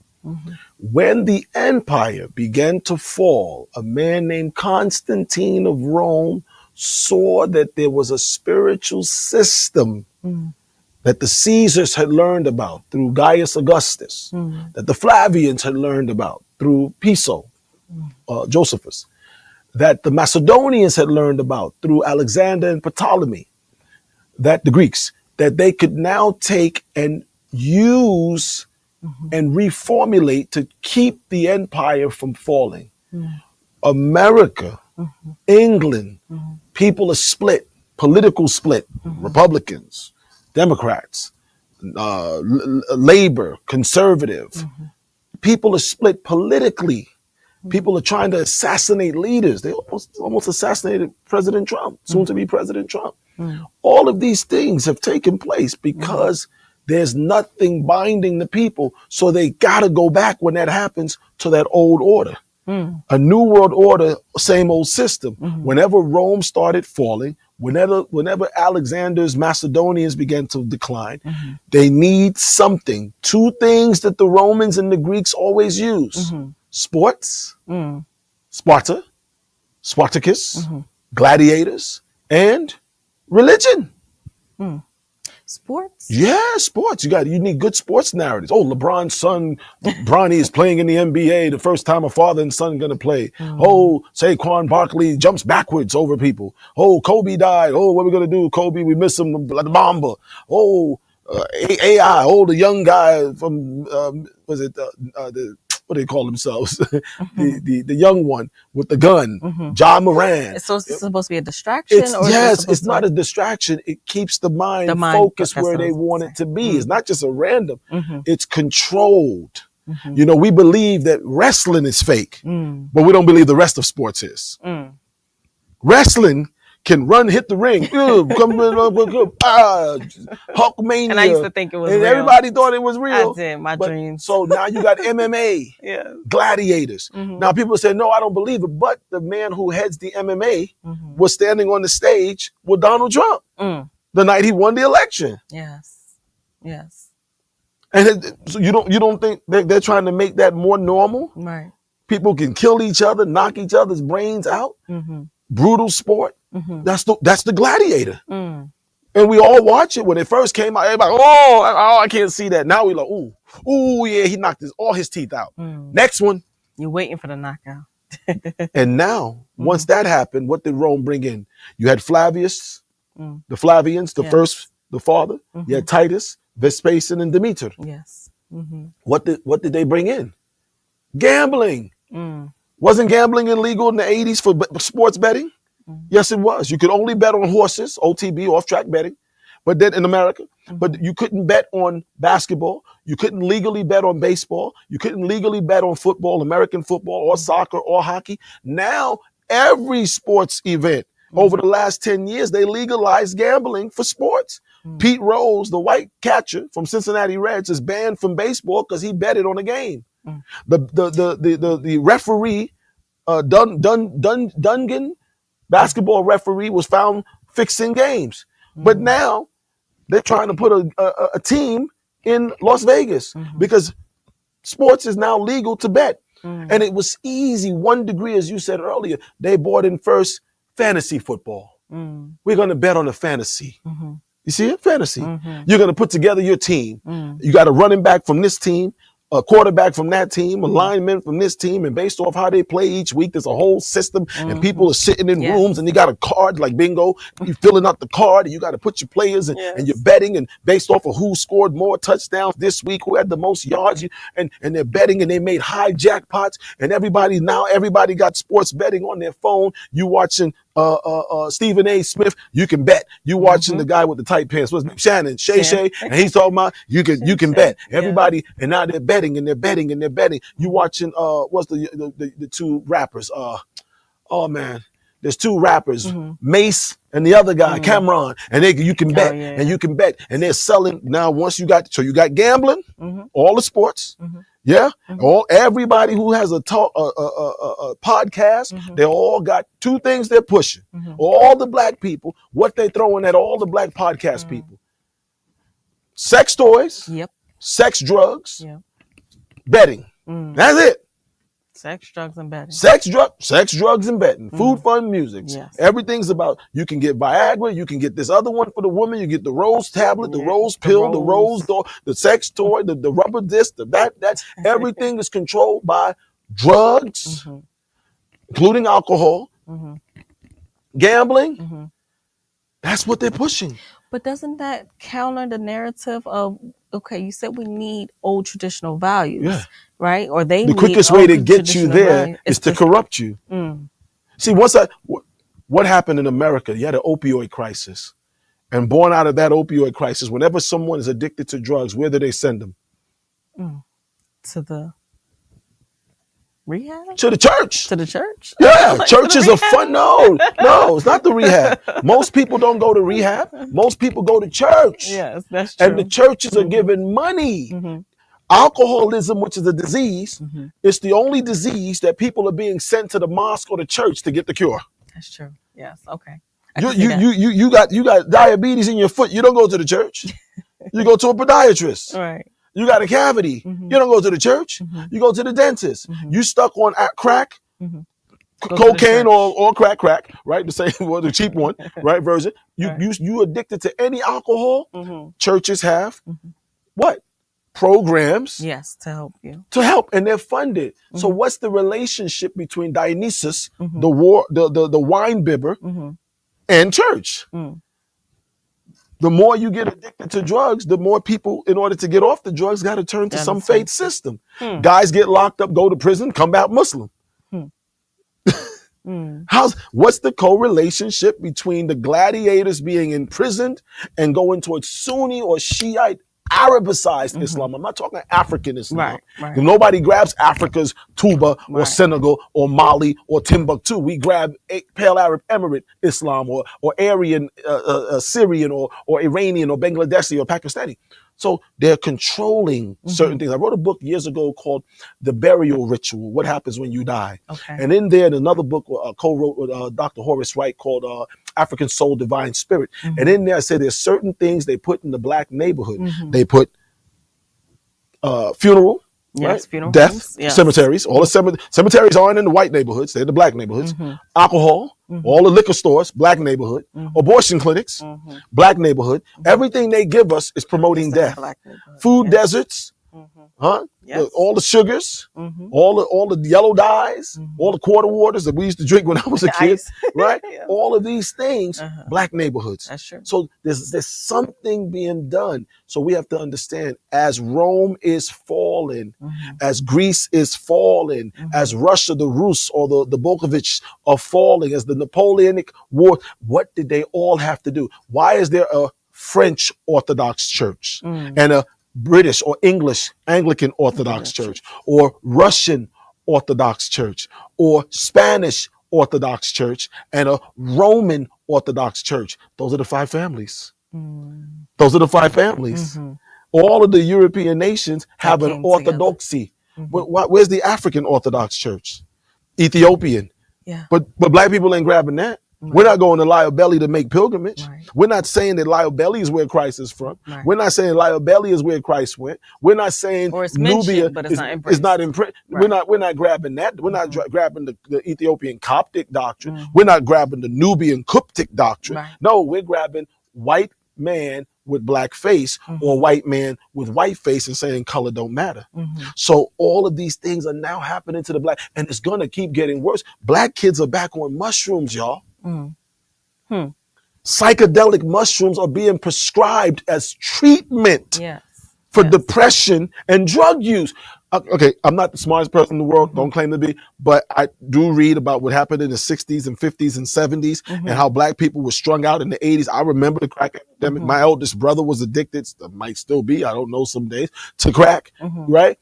When the empire began to fall, a man named Constantine of Rome saw that there was a spiritual system that the Caesars had learned about through Gaius Augustus, that the Flavians had learned about through Piso, Josephus, that the Macedonians had learned about through Alexander and Ptolemy, that the Greeks, that they could now take and use and reformulate to keep the empire from falling. America, England, people are split, political split, Republicans, Democrats, labor, conservative. People are split politically. People are trying to assassinate leaders. They almost assassinated President Trump, soon to be President Trump. All of these things have taken place because There's nothing binding the people. So they got to go back when that happens to that old order. A new world order, same old system. Whenever Rome started falling, whenever Alexander's Macedonians began to decline, they need something. Two things that the Romans and the Greeks always use: sports, Sparta, Spartacus, gladiators, and religion. Sports? Yeah, sports. You need good sports narratives. Oh, LeBron's son, Bronny, is playing in the NBA. The first time a father and son going to play. Oh, Saquon Barkley jumps backwards over people. Oh, Kobe died. Oh, what are we going to do? Kobe, we miss him. The Mamba. Oh, AI. Oh, the young guy from, what do they call themselves? the young one with the gun, John Moran. So it's supposed to be a distraction? It's not a distraction. It keeps the mind focused where they want it to be. It's not just a random. It's controlled. You know, we believe that wrestling is fake, but we don't believe the rest of sports is. Wrestling can run, hit the ring, Hulkmania. And I used to think it was and real. Everybody thought it was real. I did, my dreams. So now you got MMA, gladiators. Now people say, no, I don't believe it. But the man who heads the MMA was standing on the stage with Donald Trump the night he won the election. Yes. And so you don't think they're trying to make that more normal? Right. People can kill each other, knock each other's brains out. Brutal sport. That's the gladiator. And we all watch it. When it first came out, everybody, I can't see that. Now we like, ooh, yeah, he knocked all his teeth out. Next one. You're waiting for the knockout. And now, once that happened, what did Rome bring in? You had Flavius, the Flavians, the father. You had Titus, Vespasian, and Demeter. Yes. What did they bring in? Gambling. Wasn't gambling illegal in the 80s for sports betting? Yes, it was. You could only bet on horses, OTB, off-track betting, but then in America. But you couldn't bet on basketball. You couldn't legally bet on baseball. You couldn't legally bet on football, American football, or soccer, or hockey. Now, every sports event over the last 10 years, they legalized gambling for sports. Pete Rose, the white catcher from Cincinnati Reds, is banned from baseball because he betted on a game. The referee, Dungan, basketball referee, was found fixing games. But now they're trying to put a team in Las Vegas because sports is now legal to bet. And it was easy. 1 degree, as you said earlier, they brought in first fantasy football. We're going to bet on the fantasy. You see it? Fantasy. You're going to put together your team. You got a running back from this team, a quarterback from that team, a lineman from this team, and based off how they play each week, there's a whole system, and people are sitting in rooms, and you got a card like bingo. You're filling out the card, and you got to put your players, and you're betting, and based off of who scored more touchdowns this week, who had the most yards, and they're betting, and they made high jackpots, and everybody got sports betting on their phone. You watching Stephen A. Smith, you can bet. You watching the guy with the tight pants, what's his name? Shay, and he's talking about you can bet. Everybody, and now they're betting. You watching what's the two rappers? There's two rappers, Mace and the other guy, Cameron, and you can bet, and you can bet, and they're selling now. Once you got gambling, all the sports. Everybody who has a podcast, they all got two things they're pushing. All the black people, what they throwing at all the black podcast people: sex toys, sex drugs, betting. That's it. Sex, drugs, and betting. Sex, drugs, and betting. Food, fun, music. Everything's about, you can get Viagra, you can get this other one for the woman, you get the rose tablet, the rose pill, the rose doll, the sex toy, the rubber disc, that. Everything is controlled by drugs, including alcohol, gambling. That's what they're pushing. But doesn't that counter the narrative of, okay, you said we need old traditional values, right? Or they the quickest way to get you there is to corrupt you. See, what happened in America? You had an opioid crisis. And born out of that opioid crisis, whenever someone is addicted to drugs, where do they send them? To the Rehab? To the church. To the church? Yeah, Like, church to is the a fun. No, it's not the rehab. Most people don't go to rehab. Most people go to church. Yes, that's And the true. churches are giving money. Alcoholism, which is a disease, it's the only disease that people are being sent to the mosque or the church to get the cure. That's true. Yes. Okay. You got diabetes in your foot. You don't go to the church. You go to a podiatrist. Right. You got a cavity. You don't go to the church. You go to the dentist. You stuck on crack, cocaine or crack, right? The same, or the cheap one, right? Version. You addicted to any alcohol. Churches have what? Programs. Yes, to help you. To help, and they're funded. So what's the relationship between Dionysus, the wine bibber, and church? The more you get addicted to drugs, the more people, in order to get off the drugs, got to turn to some faith system. Guys get locked up, go to prison, come out Muslim. What's the correlationship between the gladiators being imprisoned and going towards Sunni or Shiite Arabicized Islam? I'm not talking African Islam. Right. Nobody grabs Africa's Tuba or Senegal or Mali or Timbuktu. We grab Pale Arab Emirate Islam or Aryan Syrian or Iranian or Bangladeshi or Pakistani. So they're controlling certain things. I wrote a book years ago called The Burial Ritual, What Happens When You Die. Okay. And in there, another book co-wrote with Dr. Horace Wright called African Soul, Divine Spirit. And in there I said there's certain things they put in the black neighborhood. They put funeral, right? Funeral death, homes, yes. cemeteries. All the cemeteries aren't in the white neighborhoods, they're in the black neighborhoods. Alcohol, all the liquor stores, black neighborhood. Abortion clinics, black neighborhood. Everything they give us is promoting death. Food deserts, all the sugars, all the yellow dyes, all the quarter waters that we used to drink when I was a kid, right? All of these things, black neighborhoods. That's true. So there's something being done. So we have to understand, as Rome is falling, as Greece is falling, as Russia, the Rus or the Bolsheviks are falling, as the Napoleonic War, what did they all have to do? Why is there a French Orthodox Church and a British or English Anglican Orthodox Church or Russian Orthodox Church or Spanish Orthodox Church and a Roman Orthodox Church? Those are the five families. Those are the five families. All of the European nations have an orthodoxy. Where's the African Orthodox Church? Ethiopian. Yeah. But black people ain't grabbing that. We're not going to Liobelli to make pilgrimage. We're not saying that Liobelli is where Christ is from. We're not saying Liobelli is where Christ went. We're not saying Nubia but it's is not in print. We're not grabbing that. We're not grabbing the Ethiopian Coptic doctrine. We're not grabbing the Nubian Coptic doctrine. No, we're grabbing white man with black face or white man with white face and saying color don't matter. So all of these things are now happening to the black, and it's going to keep getting worse. Black kids are back on mushrooms, y'all. Psychedelic mushrooms are being prescribed as treatment for depression and drug use. Okay, I'm not the smartest person in the world, don't claim to be, but I do read about what happened in the 60s and 50s and 70s and how black people were strung out in the 80s. I remember the crack epidemic. My oldest brother was addicted, might still be, I don't know, some days, to crack, right?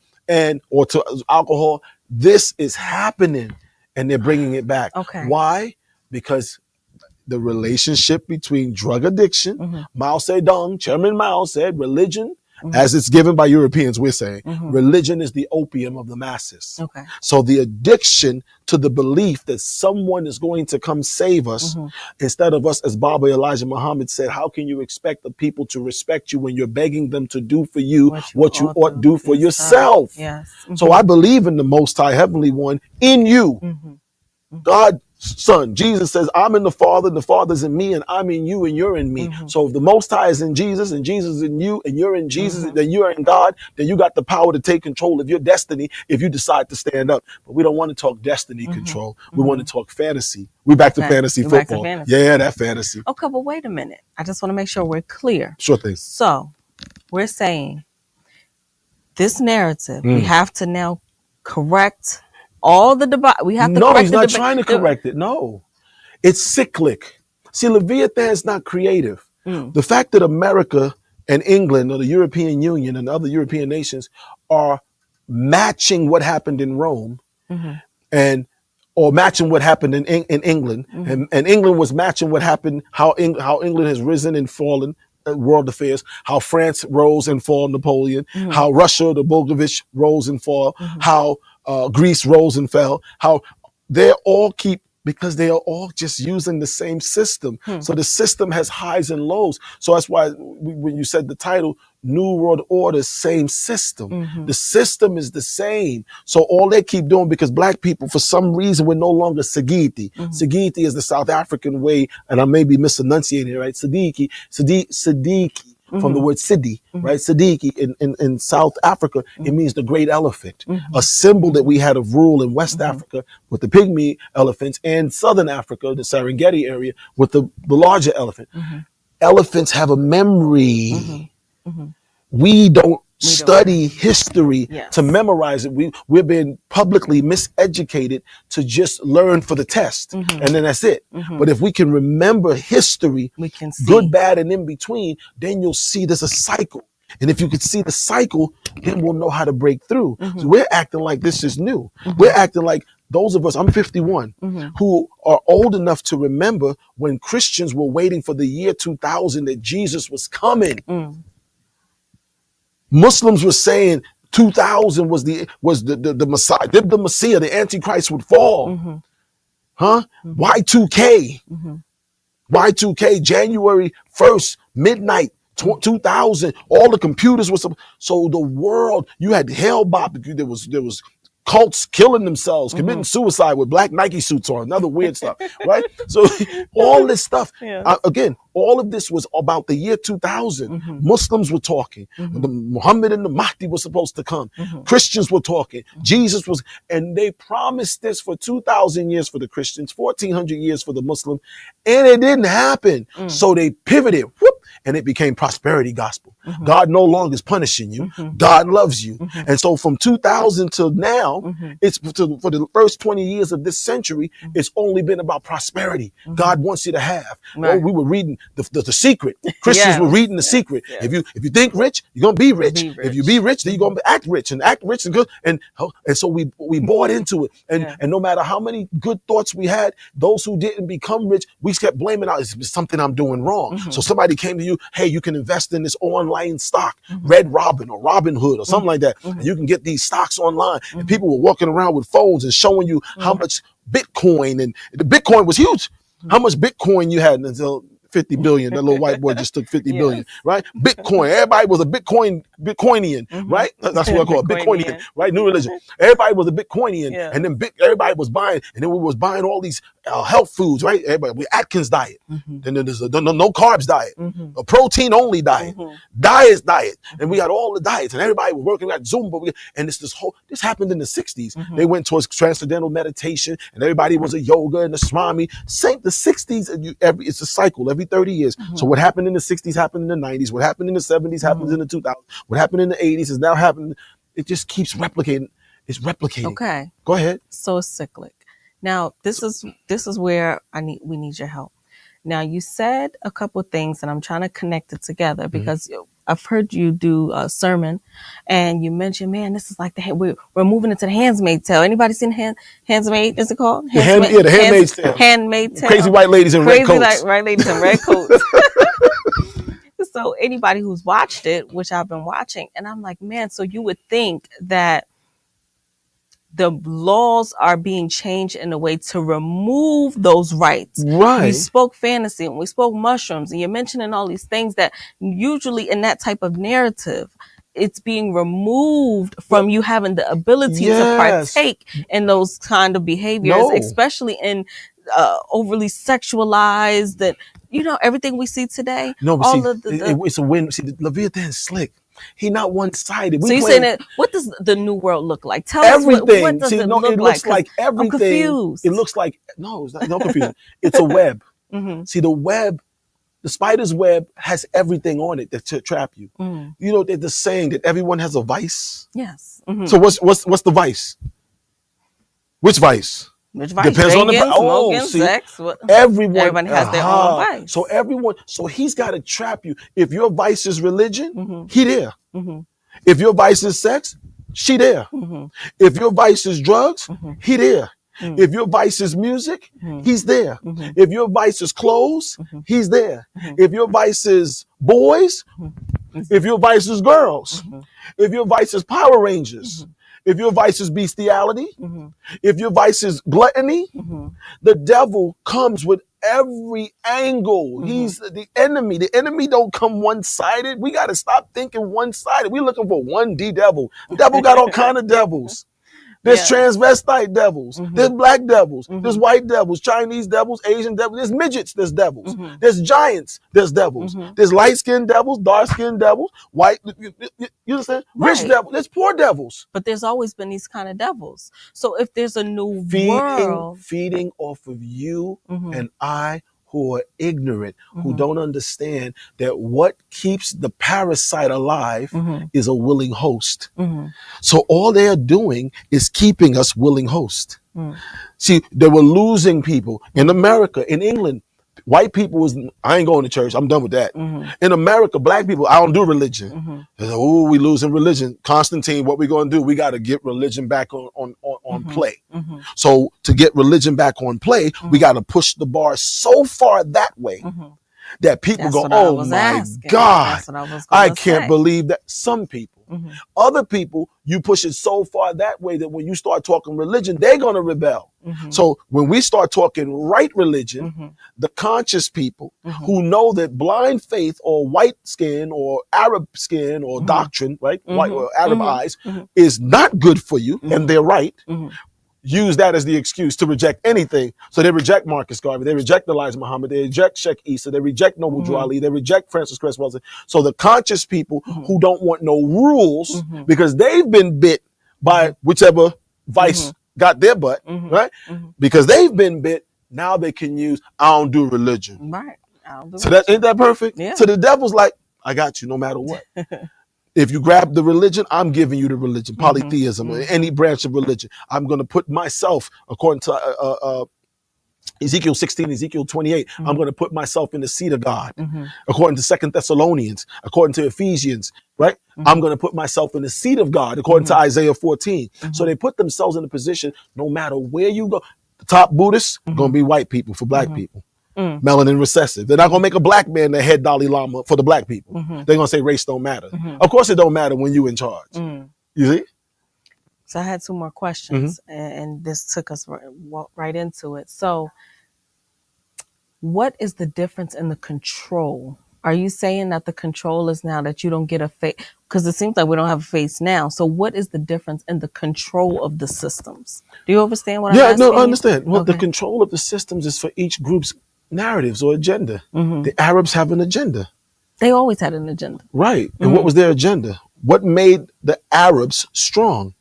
Or to alcohol. This is happening and they're bringing it back. Why? Because the relationship between drug addiction, Mao Zedong, Chairman Mao said, religion, as it's given by Europeans, we're saying, religion is the opium of the masses. So the addiction to the belief that someone is going to come save us, instead of us, as Baba Elijah Muhammad said, how can you expect the people to respect you when you're begging them to do for you what you ought to do for yourself? So I believe in the Most High Heavenly One in you. God, Son, Jesus says, I'm in the Father, and the Father's in me, and I'm in you, and you're in me. So if the Most High is in Jesus, and Jesus is in you, and you're in Jesus, then you're in God, then you got the power to take control of your destiny if you decide to stand up. But we don't want to talk destiny control. We want to talk fantasy. We're back to fantasy football. Yeah, that fantasy. Okay, but wait a minute. I just want to make sure we're clear. Sure thing. So we're saying this narrative, we have to now correct all the debate. We have to correct No, he's not trying to correct it. No, it's cyclic. See, Leviathan is not creative. The fact that America and England or the European Union and other European nations are matching what happened in Rome and or matching what happened in England, and England was matching what happened, how England has risen and fallen, world affairs, how France rose and fall, Napoleon, how Russia, the Bolsheviks rose and fall, how Greece rose and fell, how they all keep, because they are all just using the same system. So the system has highs and lows. So that's why when you said the title, New World Order, same system. The system is the same. So all they keep doing, because black people, for some reason, we're no longer Sagiti. Sagiti is the South African way, and I may be misenunciating it, right? Siddiqui, from the word Sidi, right? Siddiqui in South Africa, it means the great elephant, a symbol that we had of rule in West Africa with the pygmy elephants, and Southern Africa, the Serengeti area, with the larger elephant. Elephants have a memory. We don't study history to memorize it. We're being publicly miseducated to just learn for the test, and then that's it. But if we can remember history, We can see. good, bad, and in between, then you'll see there's a cycle. And if you can see the cycle, then we'll know how to break through. So we're acting like this is new. We're acting like those of us, I'm 51, who are old enough to remember when Christians were waiting for the year 2000 that Jesus was coming. Muslims were saying 2000 was the Messiah, the Messiah, the Antichrist would fall. Y2K, Y2K, January 1st, midnight, 2000. All the computers were so the world. You had hell bop. There was cults killing themselves, committing suicide with black Nike suits on, another weird stuff, right? So all this stuff, again, all of this was about the year 2000. Muslims were talking. The Muhammad and the Mahdi were supposed to come. Christians were talking. Jesus was, and they promised this for 2,000 years for the Christians, 1,400 years for the Muslim, and it didn't happen. So they pivoted, and it became prosperity gospel. God no longer is punishing you. God loves you. And so from 2000 till now, it's for the first 20 years of this century, it's only been about prosperity. God wants you to have. Right. Oh, we were reading the secret. Christians were reading the secret. If you think rich, you're gonna be rich. If you be rich, then you're gonna act rich and good. And so we bought into it. And no matter how many good thoughts we had, those who didn't become rich, we kept blaming out. It's something I'm doing wrong. So somebody came to you, hey, you can invest in this online stock, Red Robin or Robin Hood or something like that. And you can get these stocks online. And people were walking around with phones and showing you how much Bitcoin, and the Bitcoin was huge. How much Bitcoin you had until 50 billion. That little white boy just took 50 billion, right? Bitcoin. Everybody was a Bitcoinian, right? That's what I call it, Bitcoinian, right? New religion. Everybody was a Bitcoinian, and then everybody was buying, and then we was buying all these health foods, right? Everybody, Atkins diet, and then there's a no carbs diet, a protein only diet, diet, and we got all the diets, and everybody was working at Zumba, and this happened in the 60s. They went towards transcendental meditation, and everybody was a yoga and the swami. The 60s, it's a cycle. Every 30 years. So what happened in the 60s happened in the 90s. What happened in the 70s happens in the 2000s. What happened in the 80s is now happening. It just keeps replicating. It's replicating. Okay. Go ahead. So it's cyclic. Now this is where we need your help. Now you said a couple of things, and I'm trying to connect it together because I've heard you do a sermon, and you mentioned, man, this is like we're moving into the Handmaid's Tale. Anybody seen Handmaid? Is it called? The Handmaid's Tale. Handmaid's Tale. Crazy white ladies in red coats. Crazy white ladies in red coats. So anybody who's watched it, which I've been watching, and I'm like, man, so you would think that the laws are being changed in a way to remove those rights. Right. We spoke fantasy and we spoke mushrooms, and you're mentioning all these things that usually in that type of narrative, it's being removed from you having the ability to partake in those kind of behaviors, especially in overly sexualized and everything we see today. No, but it's a win. See, Leviathan's slick. He not one-sided. So you're saying that, what does the new world look like? Tell everything. us what does it look it looks like everything. I'm confused. It looks like, it's not confusing. It's a web. See, the web, the spider's web has everything on it to trap you. They're the saying that everyone has a vice. Yes. So what's the vice? Which vice? Which vice? Depends Drinking, on the smoking, see, sex. Everybody has their own vice. So he's got to trap you. If your vice is religion, he there. If your vice is sex, she there. If your vice is drugs, he there. If your vice is music, he's there. If your vice is clothes, he's there. If your vice is boys, if your vice is girls, if your vice is Power Rangers, if your vice is bestiality, if your vice is gluttony, the devil comes with every angle. He's the enemy. The enemy don't come one-sided. We got to stop thinking one-sided. We're looking for one devil. The devil got all kind of devils. There's transvestite devils. There's black devils. There's white devils, Chinese devils, Asian devils. There's midgets. There's devils. There's giants. There's devils. There's light-skinned devils, dark-skinned devils, white. You understand? Rich devils. There's poor devils. But there's always been these kind of devils. So if there's a new world, feeding off of you and I, who are ignorant, who don't understand that what keeps the parasite alive is a willing host. So all they're doing is keeping us willing host. See, they were losing people in America, in England. White people was, I ain't going to church. I'm done with that. In America, black people, I don't do religion. Oh, we losing religion. Constantine, what we going to do? We got to get religion back on play. So to get religion back on play, we got to push the bar so far that way that people go, oh my God, I can't believe that. Some people. Other people, you push it so far that way that when you start talking religion, they're going to rebel. So when we start talking right religion, the conscious people who know that blind faith or white skin or Arab skin or doctrine, right, white or Arab eyes, is not good for you, and they're right, use that as the excuse to reject anything. So they reject Marcus Garvey, they reject Elijah Muhammad, they reject Sheikh Issa, they reject Noble Drew Ali, they reject Francis Cress Welsing. So the conscious people who don't want no rules because they've been bit by whichever vice got their butt, right? Because they've been bit, now they can use, I don't do religion. Right. So that ain't that perfect? Yeah. So the devil's like, I got you no matter what. If you grab the religion, I'm giving you the religion, polytheism, or any branch of religion. I'm going to put myself, according to Ezekiel 16, Ezekiel 28, I'm going to put myself in the seat of God. According to 2 Thessalonians, according to Ephesians, right? I'm going to put myself in the seat of God, according to Isaiah 14. So they put themselves in a position, no matter where you go. The top Buddhists are going to be white people for black people. Melanin recessive. They're not going to make a black man the head Dalai Lama for the black people. They're going to say race don't matter. Of course it don't matter when you in charge. You see? So I had two more questions, and this took us right into it. So what is the difference in the control? Are you saying that the control is now that you don't get a face? Because it seems like we don't have a face now. So what is the difference in the control of the systems? Do you understand what I'm asking? Yeah, no, I understand. Well, the control of the systems is for each group's narratives or agenda. The Arabs have an agenda. They always had an agenda. Right. And what was their agenda? What made the Arabs strong?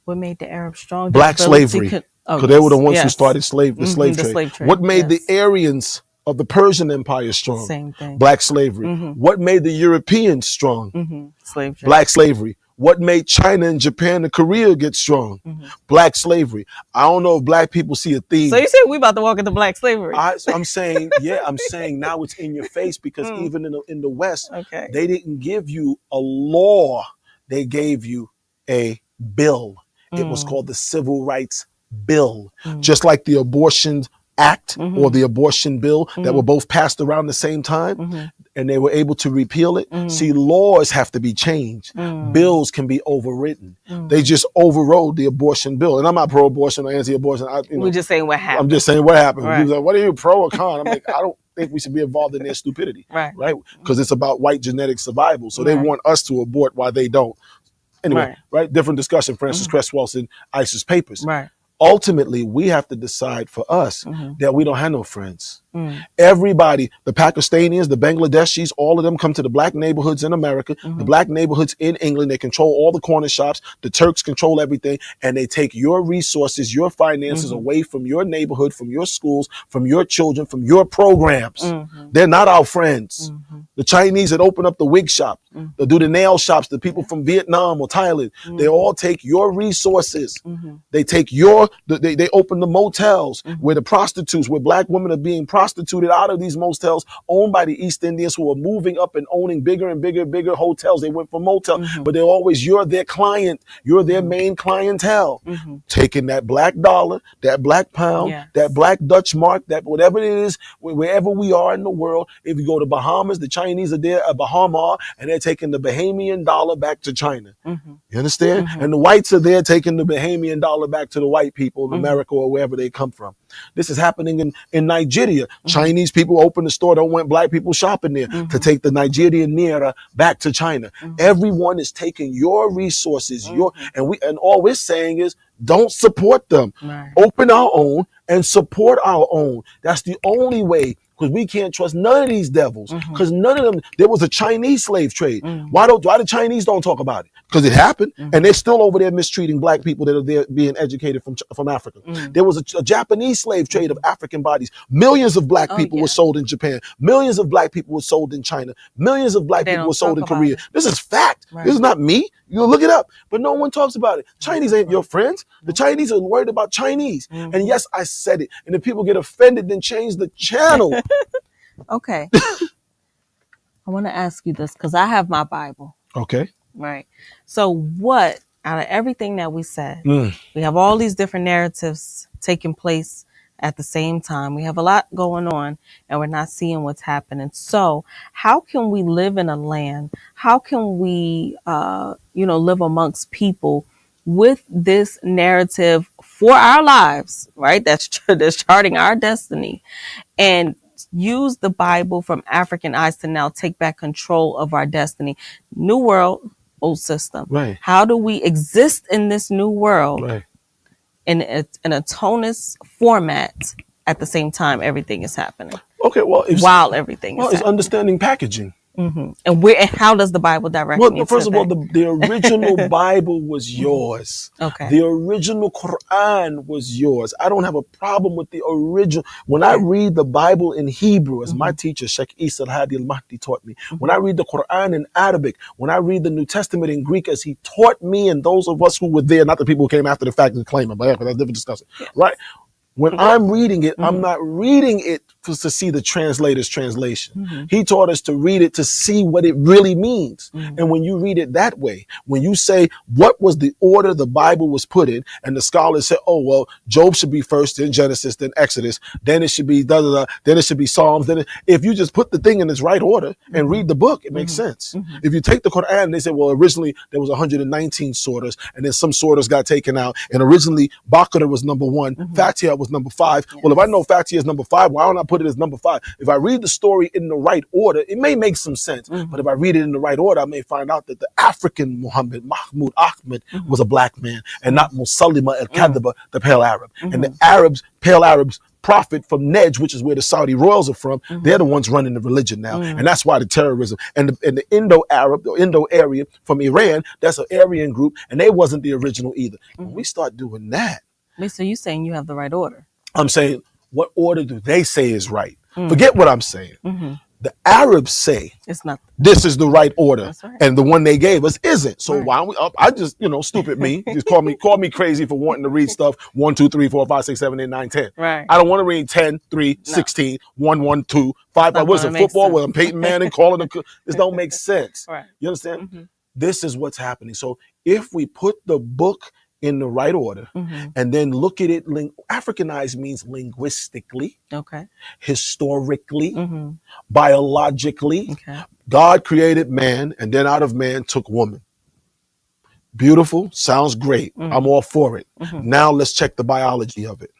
What made the Arabs strong? Black slavery. Because they were the ones who started the slave trade. What made the Aryans of the Persian Empire strong? Same thing. Black slavery. What made the Europeans strong? Slave trade. Black slavery. What made China and Japan and Korea get strong? Black slavery. I don't know if black people see a theme. So you say we about to walk into black slavery? I'm saying, yeah, I'm saying now it's in your face because even in the West, they didn't give you a law. They gave you a bill. It was called the Civil Rights Bill, just like the Abortion Act or the Abortion Bill that were both passed around the same time. And they were able to repeal it. See, laws have to be changed. Bills can be overwritten. They just overrode the abortion bill. And I'm not pro-abortion or anti-abortion. We're just saying what happened. I'm just saying what happened. Right. He was like, what are you, pro or con? I'm like, I don't think we should be involved in their stupidity. Right. Because it's about white genetic survival. So they want us to abort while they don't. Anyway, right? Different discussion. Francis Cress Welsing, ISIS papers. Right. Ultimately, we have to decide for us that we don't have no friends. Everybody, the Pakistanis, the Bangladeshis, all of them come to the black neighborhoods in America, the black neighborhoods in England. They control all the corner shops. The Turks control everything. And they take your resources, your finances away from your neighborhood, from your schools, from your children, from your programs. They're not our friends. The Chinese that open up the wig shop, that do the nail shops, the people from Vietnam or Thailand, they all take your resources. They take your or they open the motels where the prostitutes, where black women are being prostituted out of these motels owned by the East Indians, who are moving up and owning bigger and bigger hotels. They went from motel, but they're always, you're their client, you're their main clientele. Taking that black dollar, that black pound, that black Dutch mark, that whatever it is, wherever we are in the world. If you go to Bahamas, the Chinese are there at Bahama, and they're taking the Bahamian dollar back to China. You understand? And the whites are there taking the Bahamian dollar back to the white people in America or wherever they come from. This is happening in Nigeria. Chinese people open the store, don't want black people shopping there, to take the Nigerian naira back to China. Everyone is taking your resources, and all we're saying is, don't support them. Open our own and support our own. That's the only way, because we can't trust none of these devils, because none of them. There was a Chinese slave trade. Why the Chinese don't talk about it? Because it happened, and they're still over there mistreating black people that are there being educated from Africa. There was a Japanese slave trade of African bodies. Millions of black people were sold in Japan. Millions of black people were sold in China. Millions of black people were sold in Korea. This is fact. This is not me. You look it up, but no one talks about it. Chinese ain't your friends. The Chinese are worried about Chinese. And yes, I said it. And if people get offended, then change the channel. Okay. I want to ask you this, because I have my Bible. Okay. Right. So what, out of everything that we said, we have all these different narratives taking place at the same time. We have a lot going on, and we're not seeing what's happening. So how can we live in a land? How can we, live amongst people with this narrative for our lives, right? That's charting our destiny, and use the Bible from African eyes to now take back control of our destiny. New world, old system. Right. How do we exist in this new world? Right. In a tonus format at the same time everything is happening. Okay, well, while everything is it's understanding packaging. And how does the Bible direct me? Well, first of all, the original Bible was yours. Okay. The original Quran was yours. I don't have a problem with the original. When I read the Bible in Hebrew, as my teacher, Sheikh Isa al-Hadi al-Mahdi, taught me, when I read the Quran in Arabic, when I read the New Testament in Greek, as he taught me, and those of us who were there, not the people who came after the fact and claim it, but that's a different discussion, right? When I'm reading it, I'm not reading it to see the translator's translation. He taught us to read it to see what it really means. And when you read it that way, when you say, what was the order the Bible was put in, and the scholars say, oh, well, Job should be first, then Genesis, then Exodus, then it should be then it should be Psalms. If you just put the thing in its right order and read the book, it makes sense. If you take the Quran, they say, well, originally there was 119 surahs, and then some surahs got taken out. And originally Baqarah was number 1, Fatiha was number 5. Well, if I know Fatiha is number 5, why don't I put it as number 5? If I read the story in the right order, it may make some sense. But if I read it in the right order, I may find out that the African Muhammad, Mahmud Ahmed, was a black man, and not Musalima al-Kadhiba, the pale Arab. And the pale Arabs profit from Nejd, which is where the Saudi royals are from. They're the ones running the religion now. And that's why the terrorism. And the Indo-Arab, the Indo-Aryan from Iran, that's an Aryan group, and they wasn't the original either. When we start doing that. Wait, so you're saying you have the right order? I'm saying, what order do they say is right? Forget what I'm saying. The Arabs say it's not. This is the right order, right. and the one they gave us isn't. So why don't we? I just, stupid me. Just call me crazy for wanting to read stuff 1, 2, 3, 4, 5, 6, 7, 8, 9, 10. Right. I don't want to read 10, 3, 16, 1, 1, 2, 5. What's it? Football? Well, I'm Peyton Manning calling the. This don't make sense. Right. You understand? This is what's happening. So if we put the book in the right order, and then look at it, Africanized means linguistically, historically, biologically. God created man, and then out of man took woman. Beautiful, sounds great. I'm all for it. Now let's check the biology of it.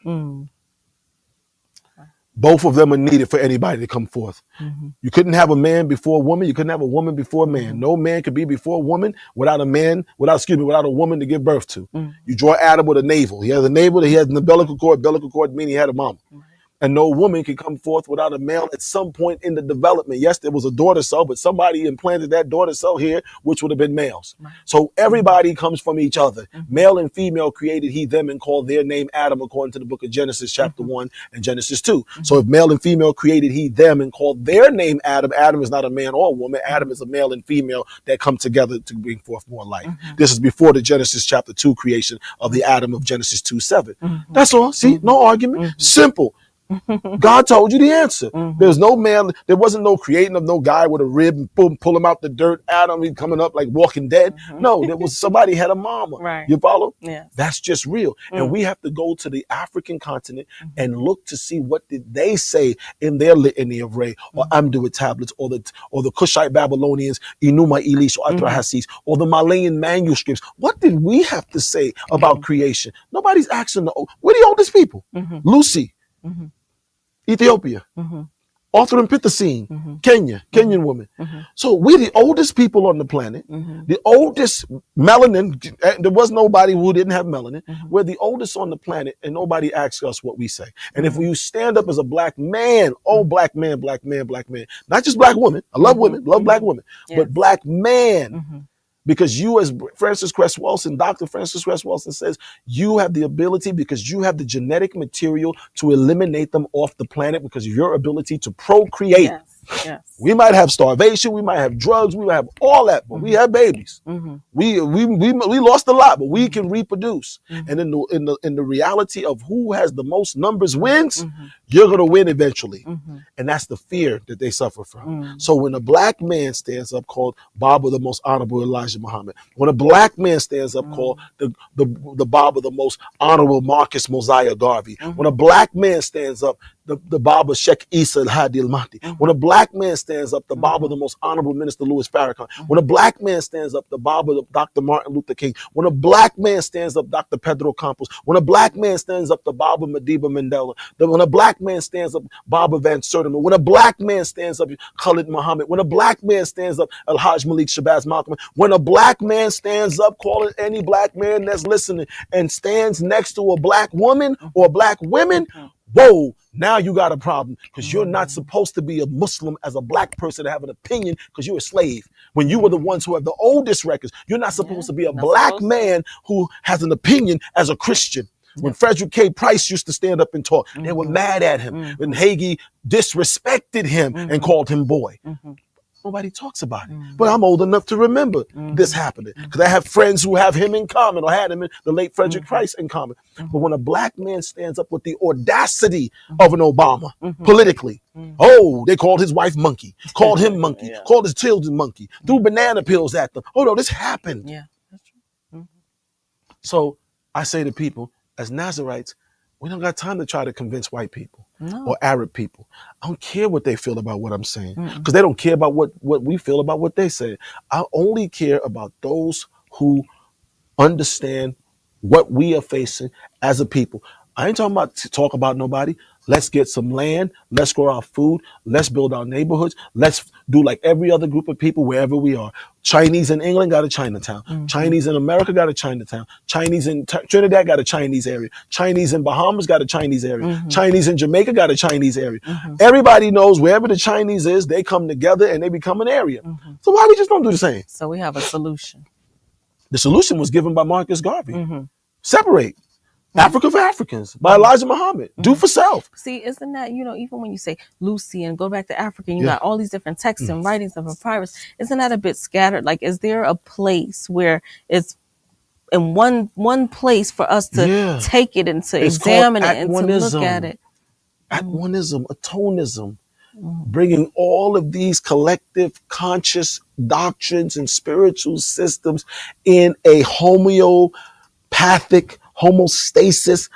Both of them are needed for anybody to come forth. You couldn't have a man before a woman. You couldn't have a woman before a man. No man could be before a woman without a woman to give birth to. You draw Adam with a navel. He has a navel, he has an umbilical cord meaning he had a mama. And no woman can come forth without a male at some point in the development. Yes, there was a daughter cell, but somebody implanted that daughter cell here, which would have been males. So everybody comes from each other. Male and female created he, them, and called their name Adam, according to the book of Genesis, chapter 1 and Genesis 2. So if male and female created he, them, and called their name Adam, Adam is not a man or a woman. Adam is a male and female that come together to bring forth more life. This is before the Genesis chapter 2 creation of the Adam of Genesis 2:7. That's all. See, no argument. Simple. God told you the answer. There's no man, there wasn't no creating of no guy with a rib and boom, pull him out the dirt. Adam, he coming up like Walking Dead. No, there was somebody had a mama. Right. You follow? Yes. That's just real. And we have to go to the African continent and look to see what did they say in their litany of Re or Amduit tablets or the Cushite Babylonians, Enuma Elish or Atrahasis or the Malayan manuscripts. What did we have to say about creation? Nobody's asking. We're the oldest people. Lucy. Ethiopia, Arthur and Pithecine, Kenya, Kenyan woman. So we're the oldest people on the planet, the oldest melanin. There was nobody who didn't have melanin. We're the oldest on the planet, and nobody asks us what we say. And if you stand up as a black man, black man, black man, black man, not just black woman. I love women, love black women, but black man. Because you, as Francis Cress Wilson, Dr. Francis Cress Wilson says, you have the ability because you have the genetic material to eliminate them off the planet because of your ability to procreate. Yes. We might have starvation, we might have drugs, we might have all that, but we have babies. We lost a lot, but we can reproduce. And in the reality of who has the most numbers wins, you're gonna win eventually. And that's the fear that they suffer from. So when a black man stands up called Baba the most honorable Elijah Muhammad, when a black man stands up called the Baba the most honorable Marcus Mosiah Garvey, when a black man stands up the Baba Sheikh Isa al-Hadi al-Mahdi, when a black man stands up, the Baba the most honorable Minister Louis Farrakhan, when a black man stands up, the Baba Dr. Martin Luther King, when a black man stands up, Dr. Pedro Campos, when a black man stands up, the Baba Madiba Mandela, when a black man stands up, Baba Van Sertima, when a black man stands up, Khalid Muhammad, when a black man stands up, Al-Hajj Malik Shabazz Malcolm, when a black man stands up, call it any black man that's listening, and stands next to a black woman or black women, whoa, now you got a problem because you're not supposed to be a Muslim as a black person to have an opinion because you're a slave. When you were the ones who have the oldest records, you're not supposed to be a black man who has an opinion as a Christian. When Frederick K. Price used to stand up and talk, they were mad at him. When Hagee disrespected him and called him boy. Nobody talks about it. But I'm old enough to remember this happening because I have friends who have him in common or had him in the late Frederick Price in common. But when a black man stands up with the audacity of an Obama politically, they called his wife monkey, called him monkey, called his children monkey, threw banana peels at them. Oh no, this happened. Yeah, that's true. So I say to people, as Nazarites, we don't got time to try to convince white people or Arab people. I don't care what they feel about what I'm saying because they don't care about what we feel about what they say. I only care about those who understand what we are facing as a people. I ain't talking about to talk about nobody. Let's get some land. Let's grow our food. Let's build our neighborhoods. Let's do like every other group of people wherever we are. Chinese in England got a Chinatown. Chinese in America got a Chinatown. Chinese in Trinidad got a Chinese area. Chinese in Bahamas got a Chinese area. Chinese in Jamaica got a Chinese area. Everybody knows wherever the Chinese is, they come together and they become an area. So why we just don't do the same? So we have a solution. The solution was given by Marcus Garvey. Separate. Africa for Africans by Elijah Muhammad. Do for self. See, isn't that, even when you say Lucy and go back to Africa, you got all these different texts and writings of papyrus, isn't that a bit scattered? Like, is there a place where it's in one place for us to take it and to examine it and to look at it? Atonism, atonism. Bringing all of these collective conscious doctrines and spiritual systems in a homeopathic homostasis,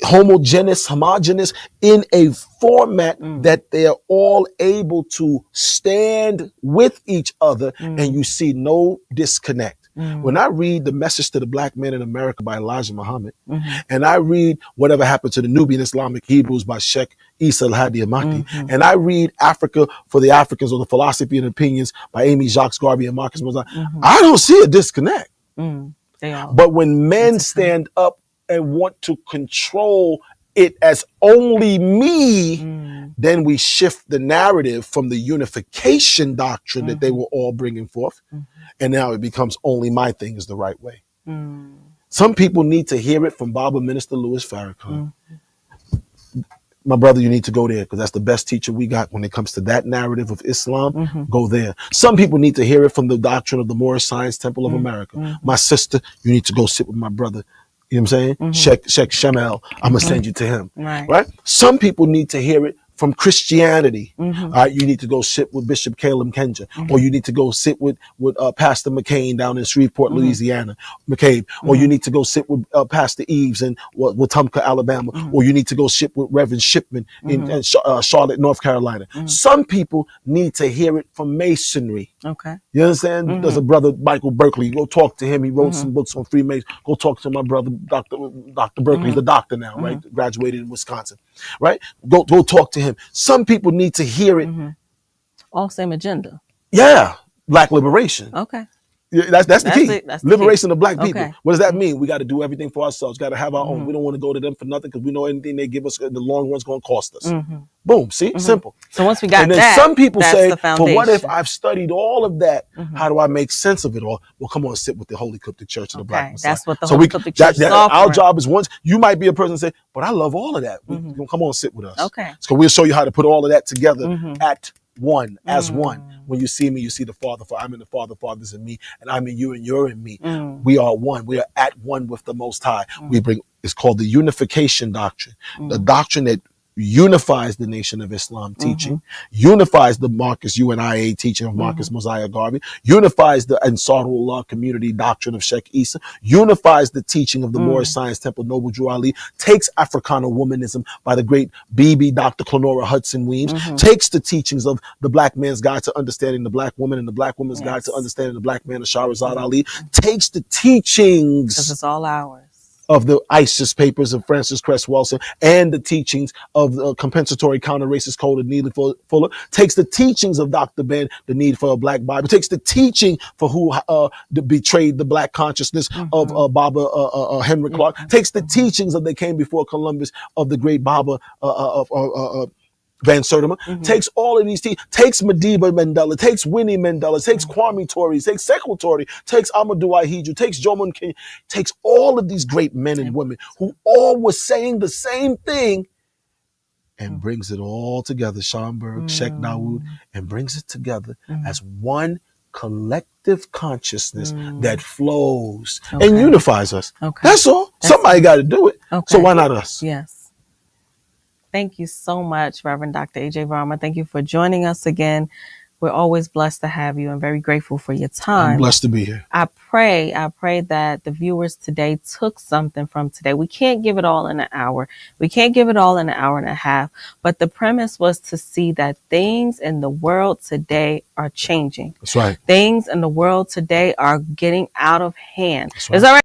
homogeneous, in a format that they're all able to stand with each other and you see no disconnect. When I read The Message to the Black Man in America by Elijah Muhammad, and I read Whatever Happened to the Nubian Islamic Hebrews by Sheikh Isa al-Hadi al-Mahdi, and I read Africa for the Africans or the Philosophy and Opinions by Amy Jacques Garvey and Marcus Mosiah, I don't see a disconnect. They are. But when men stand up and want to control it as only me, then we shift the narrative from the unification doctrine that they were all bringing forth. And now it becomes only my thing is the right way. Some people need to hear it from Baba Minister Louis Farrakhan. My brother, you need to go there because that's the best teacher we got when it comes to that narrative of Islam. Go there. Some people need to hear it from the doctrine of the Moorish Science Temple of America. My sister, you need to go sit with my brother. You know what I'm saying? Sheikh Shamel, I'm going to send you to him. Right? Some people need to hear it from Christianity. All right, you need to go sit with Bishop Caleb Kenja, or you need to go sit with Pastor McCain down in Shreveport, Louisiana, McCabe, or you need to go sit with Pastor Eves in Wetumpka, Alabama, or you need to go sit with Reverend Shipman in Charlotte, North Carolina. Some people need to hear it from Masonry. Okay. You understand? There's a brother, Michael Berkeley. Go talk to him. He wrote some books on Freemason. Go talk to my brother, Dr. Berkeley. He's a doctor now, right? Graduated in Wisconsin, right? Go talk to him. Some people need to hear it. All same agenda. Yeah. Black liberation. Okay. Yeah, that's the key. That's the Liberation key. of black people. Okay. What does that mean? We got to do everything for ourselves. Got to have our own. We don't want to go to them for nothing because we know anything they give us in the long run is going to cost us. Boom. See? Simple. So once we got and then that, some people that's say, the but what if foundation. I've studied all of that? How do I make sense of it all? Well, come on, sit with the Holy Cryptic Church of the Black Messiah. That's what the Holy Cryptic Church is our offering. job is once you might be a person and say, but I love all of that. Come on, sit with us. Okay. So we'll show you how to put all of that together at one, as one. When you see me, you see the Father, for I'm in the Father, Father's in me, and I'm in you, and you're in me. We are one. We are at one with the Most High. We bring, it's called the unification doctrine, the doctrine that unifies the Nation of Islam teaching, unifies the Marcus UNIA teaching of Marcus Mosiah Garvey, unifies the Ansarullah community doctrine of Sheikh Isa, unifies the teaching of the Moorish Science Temple Noble Drew Ali, takes Africana womanism by the great BB Dr. Clenora Hudson Weems, takes the teachings of the Black Man's Guide to Understanding the Black Woman and the Black Woman's Guide to Understanding the Black Man of Shahrazad Ali, takes the teachings Because it's all ours. of the ISIS papers of Francis Cress Welsing and the teachings of the compensatory counter-racist code of Neely Fuller, takes the teachings of Dr. Ben, the need for a Black Bible, takes the teaching for who betrayed the Black consciousness of Baba Henry Clark, takes the teachings of They Came Before Columbus of the great Baba Van Sertima, takes all of these takes Madiba Mandela, takes Winnie Mandela, takes Kwame Ture, takes Sekou Toure, takes Amadou Ahidjo, takes Jomo Kenyatta, takes all of these great men and women who all were saying the same thing and brings it all together, Schomburg, Sheikh Dawood, and brings it together as one collective consciousness that flows and unifies us. That's all. Somebody got to do it. So why not us? Yes. Thank you so much, Reverend Dr. A.J. Varmah. Thank you for joining us again. We're always blessed to have you and very grateful for your time. I'm blessed to be here. I pray that the viewers today took something from today. We can't give it all in an hour. We can't give it all in an hour and a half. But the premise was to see that things in the world today are changing. That's right. Things in the world today are getting out of hand. That's right. Is that right?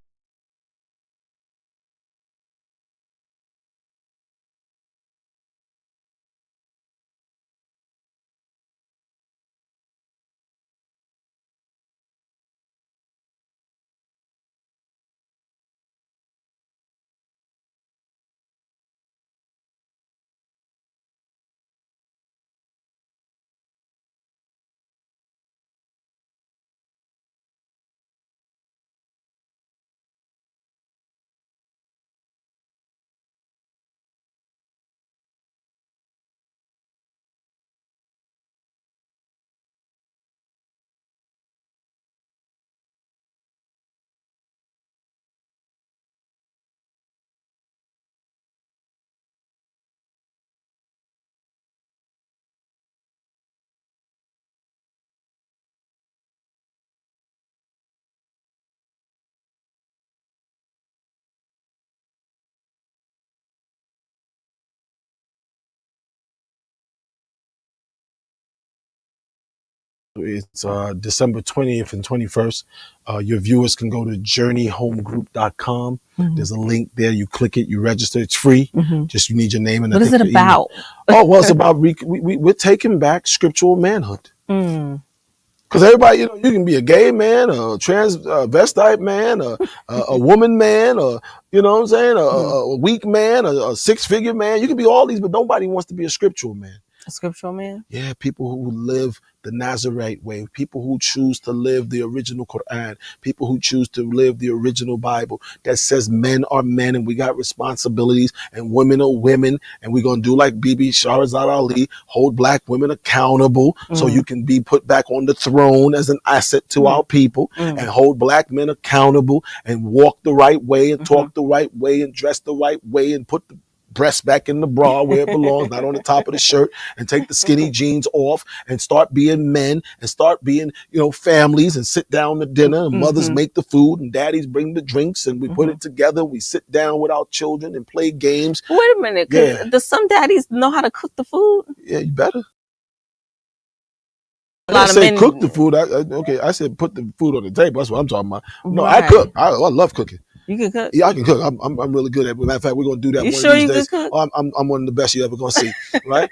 It's December 20th and 21st. Your viewers can go to journeyhomegroup.com. There's a link there. You click it, you register. It's free. Just you need your name and What is it about? Oh, well, it's about we're taking back scriptural manhood. Because everybody, you can be a gay man, a transvestite man, a woman man, or you know what I'm saying, a weak man, a six-figure man. You can be all these, but nobody wants to be a scriptural man. A scriptural man? Yeah, people who live the Nazarite way, people who choose to live the original Quran, people who choose to live the original Bible that says men are men and we got responsibilities and women are women, and we're going to do like Bibi Shahrazad Ali, hold black women accountable so you can be put back on the throne as an asset to our people, and hold black men accountable and walk the right way and talk the right way and dress the right way and put the breast back in the bra where it belongs, not on the top of the shirt, and take the skinny jeans off and start being men and start being, families, and sit down to dinner, and mothers make the food and daddies bring the drinks, and we put it together. We sit down with our children and play games. Wait a minute. Does some daddies know how to cook the food? Yeah, you better. A lot I of didn't say men cook the food. I said put the food on the table. That's what I'm talking about. No, Right. I cook. I love cooking. You can cook? Yeah, I can cook. I'm really good at it. Matter of fact, we're going to do that You one sure of these you days. can cook? Oh, I'm one of the best you ever going to see, right?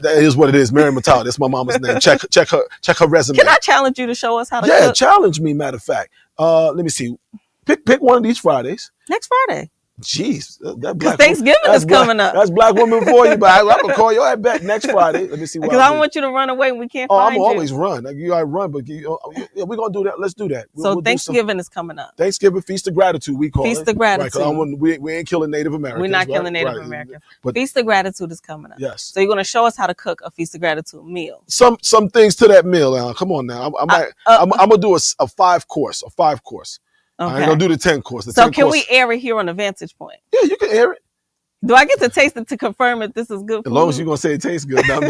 That is what it is. Mary Mattel. That's my mama's name. Check her resume. Can I challenge you to show us how to Yeah, cook? challenge me, matter of fact. Let me see. Pick one of these Fridays. Next Friday. Jeez, that Because Thanksgiving is coming up. That's black woman for you, but I'm gonna call you at back next Friday. Let me see. Because I don't want you to run away and we can't find I'm you. always run. Like, you gotta run, but yeah, we're gonna do that. Let's do that. So Thanksgiving is coming up. Thanksgiving Feast of Gratitude, we call it. Feast of Gratitude. Right, we ain't killing Native Americans. We're not right? killing Native Right. Americans. But Feast of Gratitude is coming up. yes. So you're going to show us how to cook a Feast of Gratitude meal. Some things to that meal, Alan. Come on now. I'm gonna do a 5-course. A 5-course. Okay. I ain't gonna do the 10-course. So can we air it here on the Vantage Point? Yeah, you can air it. Do I get to taste it to confirm if this is good food? As long as you're gonna say it tastes good. Now,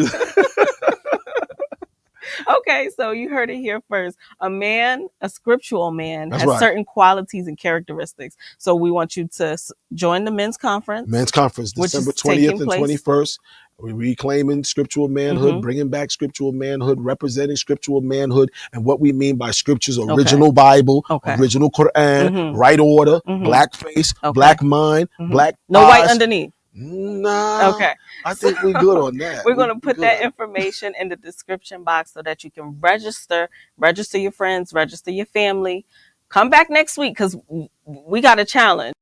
Okay, so you heard it here first. A scriptural man, That's has right. certain qualities and characteristics. So we want you to join the men's conference. Men's conference, which is December 20th taking and place. 21st. We're reclaiming scriptural manhood, bringing back scriptural manhood, representing scriptural manhood, and what we mean by scriptures: original Bible, original Quran, right order, black face, black mind, black No eyes. white underneath. Nah. Okay. I think we're good on that. We're going to put that information in the description box so that you can register your friends, register your family. Come back next week because we got a challenge.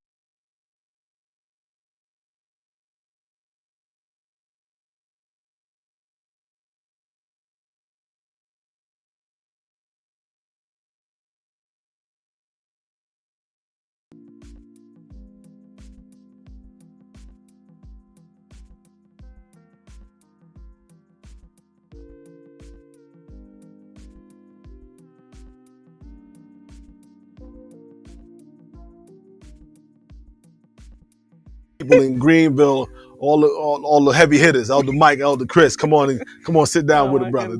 People in Greenville, all the heavy hitters, Elder Mike, Elder Chris, come on, sit down with a brother.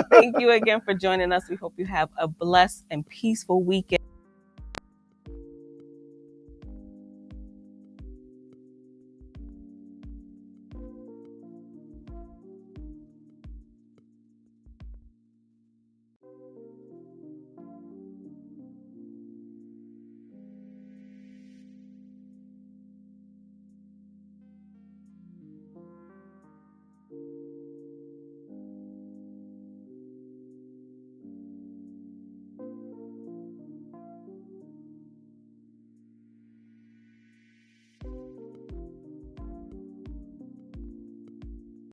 Thank you again for joining us. We hope you have a blessed and peaceful weekend.